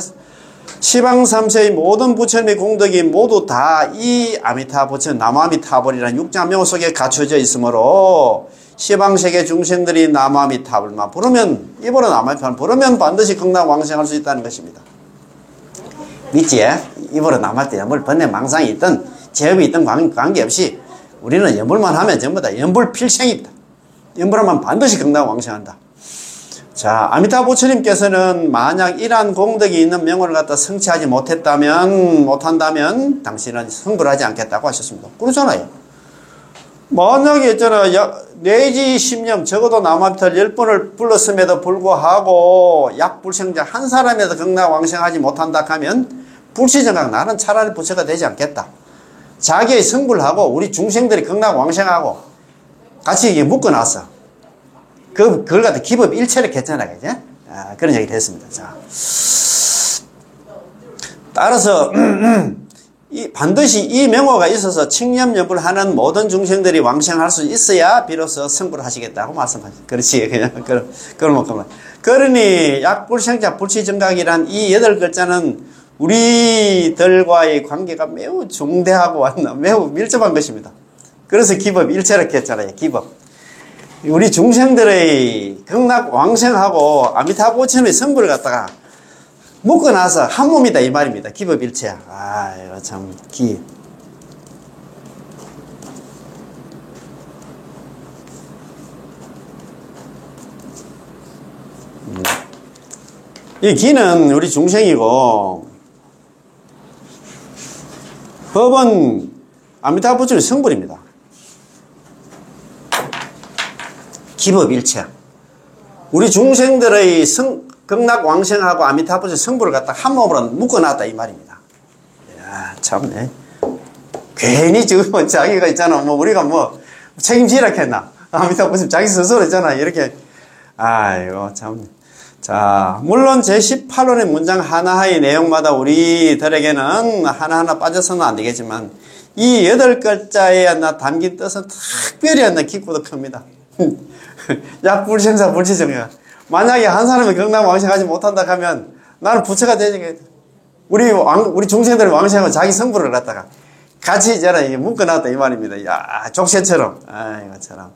Speaker 1: 시방삼세의 모든 부처님의 공덕이 모두 다 이 아미타 부처님 남아미타불이라는 육자명호 속에 갖춰져 있으므로 시방세계 중생들이 남아미타불만 부르면 입으로 남아미타불 부르면 반드시 극락왕생할 수 있다는 것입니다. 믿지? 입으로 남을 때 연불 번뇌 망상이 있든 제업이 있든 관계없이 우리는 연불만 하면 전부 다 연불필생입니다. 연불하면 반드시 극락왕생한다. 자, 아미타 부처님께서는 만약 이러한 공덕이 있는 명호를 갖다 성취하지 못한다면 당신은 성불하지 않겠다고 하셨습니다. 그렇잖아요. 만약에 있잖아요. 내지 10년 적어도 남아미타를 10번을 불렀음에도 불구하고 약불생자 한 사람이라도 극락왕생하지 못한다 하면 불시정각 나는 차라리 부처가 되지 않겠다. 자기의 성불하고 우리 중생들이 극락왕생하고 같이 이게 묶어놨어. 그걸 갖다 기법 일체를 했잖아, 그죠? 그런 얘기를 했습니다. 자. 따라서, 반드시 이 명호가 있어서 칭념연불 하는 모든 중생들이 왕생할 수 있어야 비로소 성불을 하시겠다고 말씀하셨어요. 그렇지. 그냥, 그러니, 약불생자 불치정각이란 이 8글자는 우리들과의 관계가 매우 중대하고 매우 밀접한 것입니다. 그래서 기법 일체를 했잖아요, 기법. 우리 중생들의 극락왕생하고 아미타 부처님의 성불을 갖다가 묶어놔서 한 몸이다 이 말입니다. 기법일체야. 이거 참 이 기는 우리 중생이고 법은 아미타 부처님의 성불입니다. 기법일체. 우리 중생들의 극락왕생하고 아미타불의 성불을 갖다 한 몸으로 묶어놨다 이 말입니다. 이야, 참네. 괜히 지금 자기가 있잖아. 우리가 책임지라 했나? 아미타불 자기 스스로 있잖아. 이렇게. 이거 참. 자, 물론 제18원의 문장 하나의 내용마다 우리들에게는 하나하나 빠져서는 안 되겠지만 이 8글자에 담긴 뜻은 특별히 깊고도 큽니다. 약불생사 불치정각. 만약에 한 사람이 극락왕생하지 못한다 하면 나는 부처가 되지. 우리 중생들이 왕생하고 자기 성불을 갖다가 같이 있잖아. 이게 묶어놨다 이 말입니다. 야, 족쇄처럼. 이것처럼.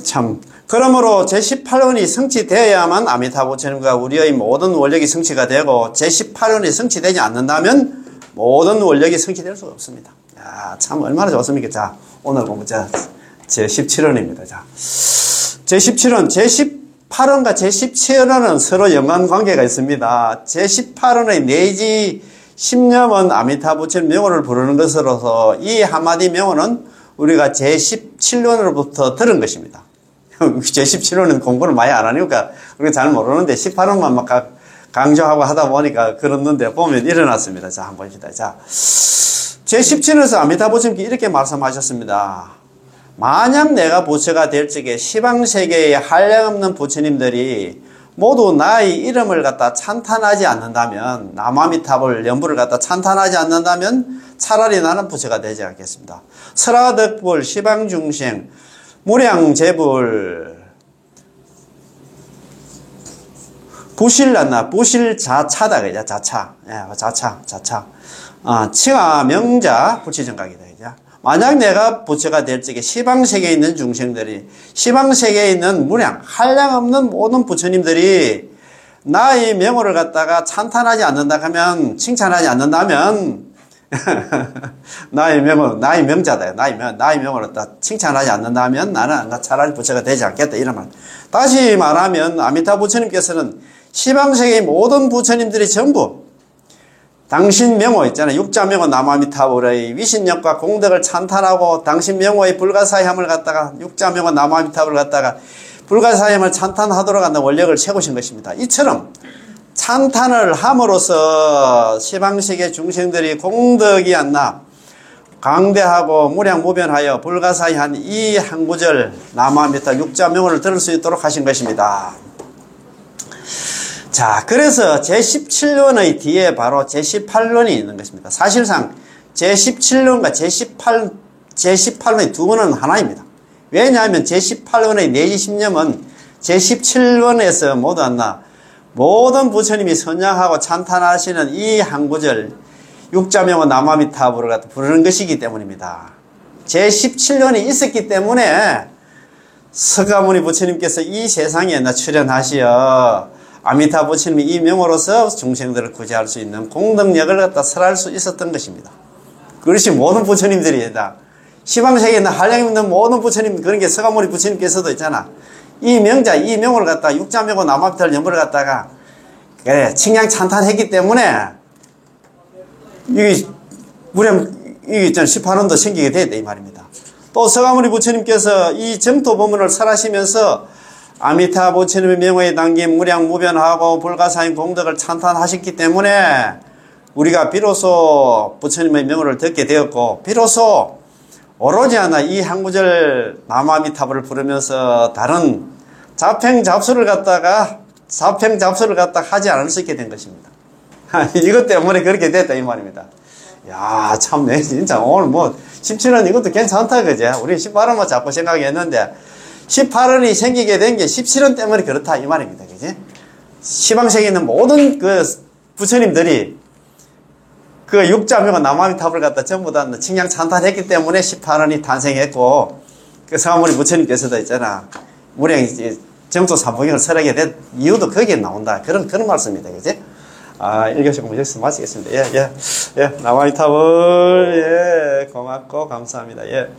Speaker 1: 참. 그러므로 제18원이 성취되어야만 아미타 부처님과 우리의 모든 원력이 성취가 되고 제18원이 성취되지 않는다면 모든 원력이 성취될 수가 없습니다. 야, 참 얼마나 좋습니까? 자, 오늘 공부 제17원입니다. 자, 제17원, 제18원과 제17원은 서로 연관관계가 있습니다. 제18원의 내지 10념은 아미타 부처님 명호를 부르는 것으로서 이 한마디 명호는 우리가 제17원으로부터 들은 것입니다. 제17원은 공부를 많이 안 하니까 우리가 잘 모르는데 18원만 막 강조하고 하다 보니까 그랬는데 보면 일어났습니다. 자, 한번 봅시다. 자, 제17원에서 아미타 부처님께 이렇게 말씀하셨습니다. 만약 내가 부처가 될 적에 시방세계에 한량없는 부처님들이 모두 나의 이름을 갖다 찬탄하지 않는다면, 남아미타불 연불을 갖다 찬탄하지 않는다면 차라리 나는 부처가 되지 않겠습니다. 설화덕불, 시방중생, 무량재불, 부실자차다, 그죠? 자차. 예, 자차. 칭화명자, 불치정각이다, 그죠? 만약 내가 부처가 될 적에 시방세계에 있는 중생들이, 시방세계에 있는 무량, 한량없는 모든 부처님들이 나의 명호를 갖다가 찬탄하지 않는다 하면, 칭찬하지 않는다면, 나의 명자다. 나의 명호를 갖다 칭찬하지 않는다면 나는 차라리 부처가 되지 않겠다. 이런 말. 다시 말하면, 아미타 부처님께서는 시방세계의 모든 부처님들이 전부 당신 명호 있잖아요. 육자명호 남아미타불의 위신력과 공덕을 찬탄하고 당신 명호의 불가사의함을 갖다가 육자명호 남아미타불을 갖다가 불가사의함을 찬탄하도록 하는 원력을 세우신 것입니다. 이처럼 찬탄을 함으로써 시방세계 중생들이 공덕이 안나 강대하고 무량무변하여 불가사의한 이 한 구절 남아미타 육자명호를 들을 수 있도록 하신 것입니다. 자, 그래서 제17론의 뒤에 바로 제18론이 있는 것입니다. 사실상 제17론과 제18론의 두 번은 하나입니다. 왜냐하면 제18론의 내지심념은 제17론에서 모두 안나 모든 부처님이 선양하고 찬탄하시는 이 한 구절 육자명호 남아미타불을 갖다 부르는 것이기 때문입니다. 제17론이 있었기 때문에 서가모니 부처님께서 이 세상에 출현하시어 아미타 부처님이 이 명호로서 중생들을 구제할 수 있는 공덕력을 갖다 설할 수 있었던 것입니다. 그것이 모든 부처님들이 다 시방세계에 있는 한량에 있는 모든 부처님, 그런 게 서가모니 부처님께서도 있잖아. 이 명자, 이 명호를 갖다가 육자명호 남아미타를 연보를 갖다가 그래 칭양 찬탄했기 때문에 이게 있잖아 18원도 생기게 됐다 이 말입니다. 또 서가모니 부처님께서 이 정토법문을 설하시면서 아미타 부처님의 명호에 담긴 무량무변하고 불가사인 공덕을 찬탄하셨기 때문에 우리가 비로소 부처님의 명호를 듣게 되었고, 비로소 오로지 하나 이 한 구절 남아미타불을 부르면서 다른 잡행잡수를 갖다가 하지 않을 수 있게 된 것입니다. 이것 때문에 그렇게 됐다 이 말입니다. 야, 참네 진짜 오늘 뭐 17원 이것도 괜찮다 그제? 우리 18원만 자꾸 생각했는데 18원이 생기게 된 게 17원 때문에 그렇다 이 말입니다. 그지? 시방세계에 있는 모든 그 부처님들이 그 육자명호 남아미타불을 갖다 전부 다 칭양 찬탄했기 때문에 18원이 탄생했고, 그 서가모니 부처님께서도 있잖아. 무량 정토 삼보경을 설하게 된 이유도 거기에 나온다. 그런 말씀입니다. 그지? 아, 1교시 공부 여기서 마치겠습니다. 예. 남아미타불, 예. 고맙고 감사합니다. 예.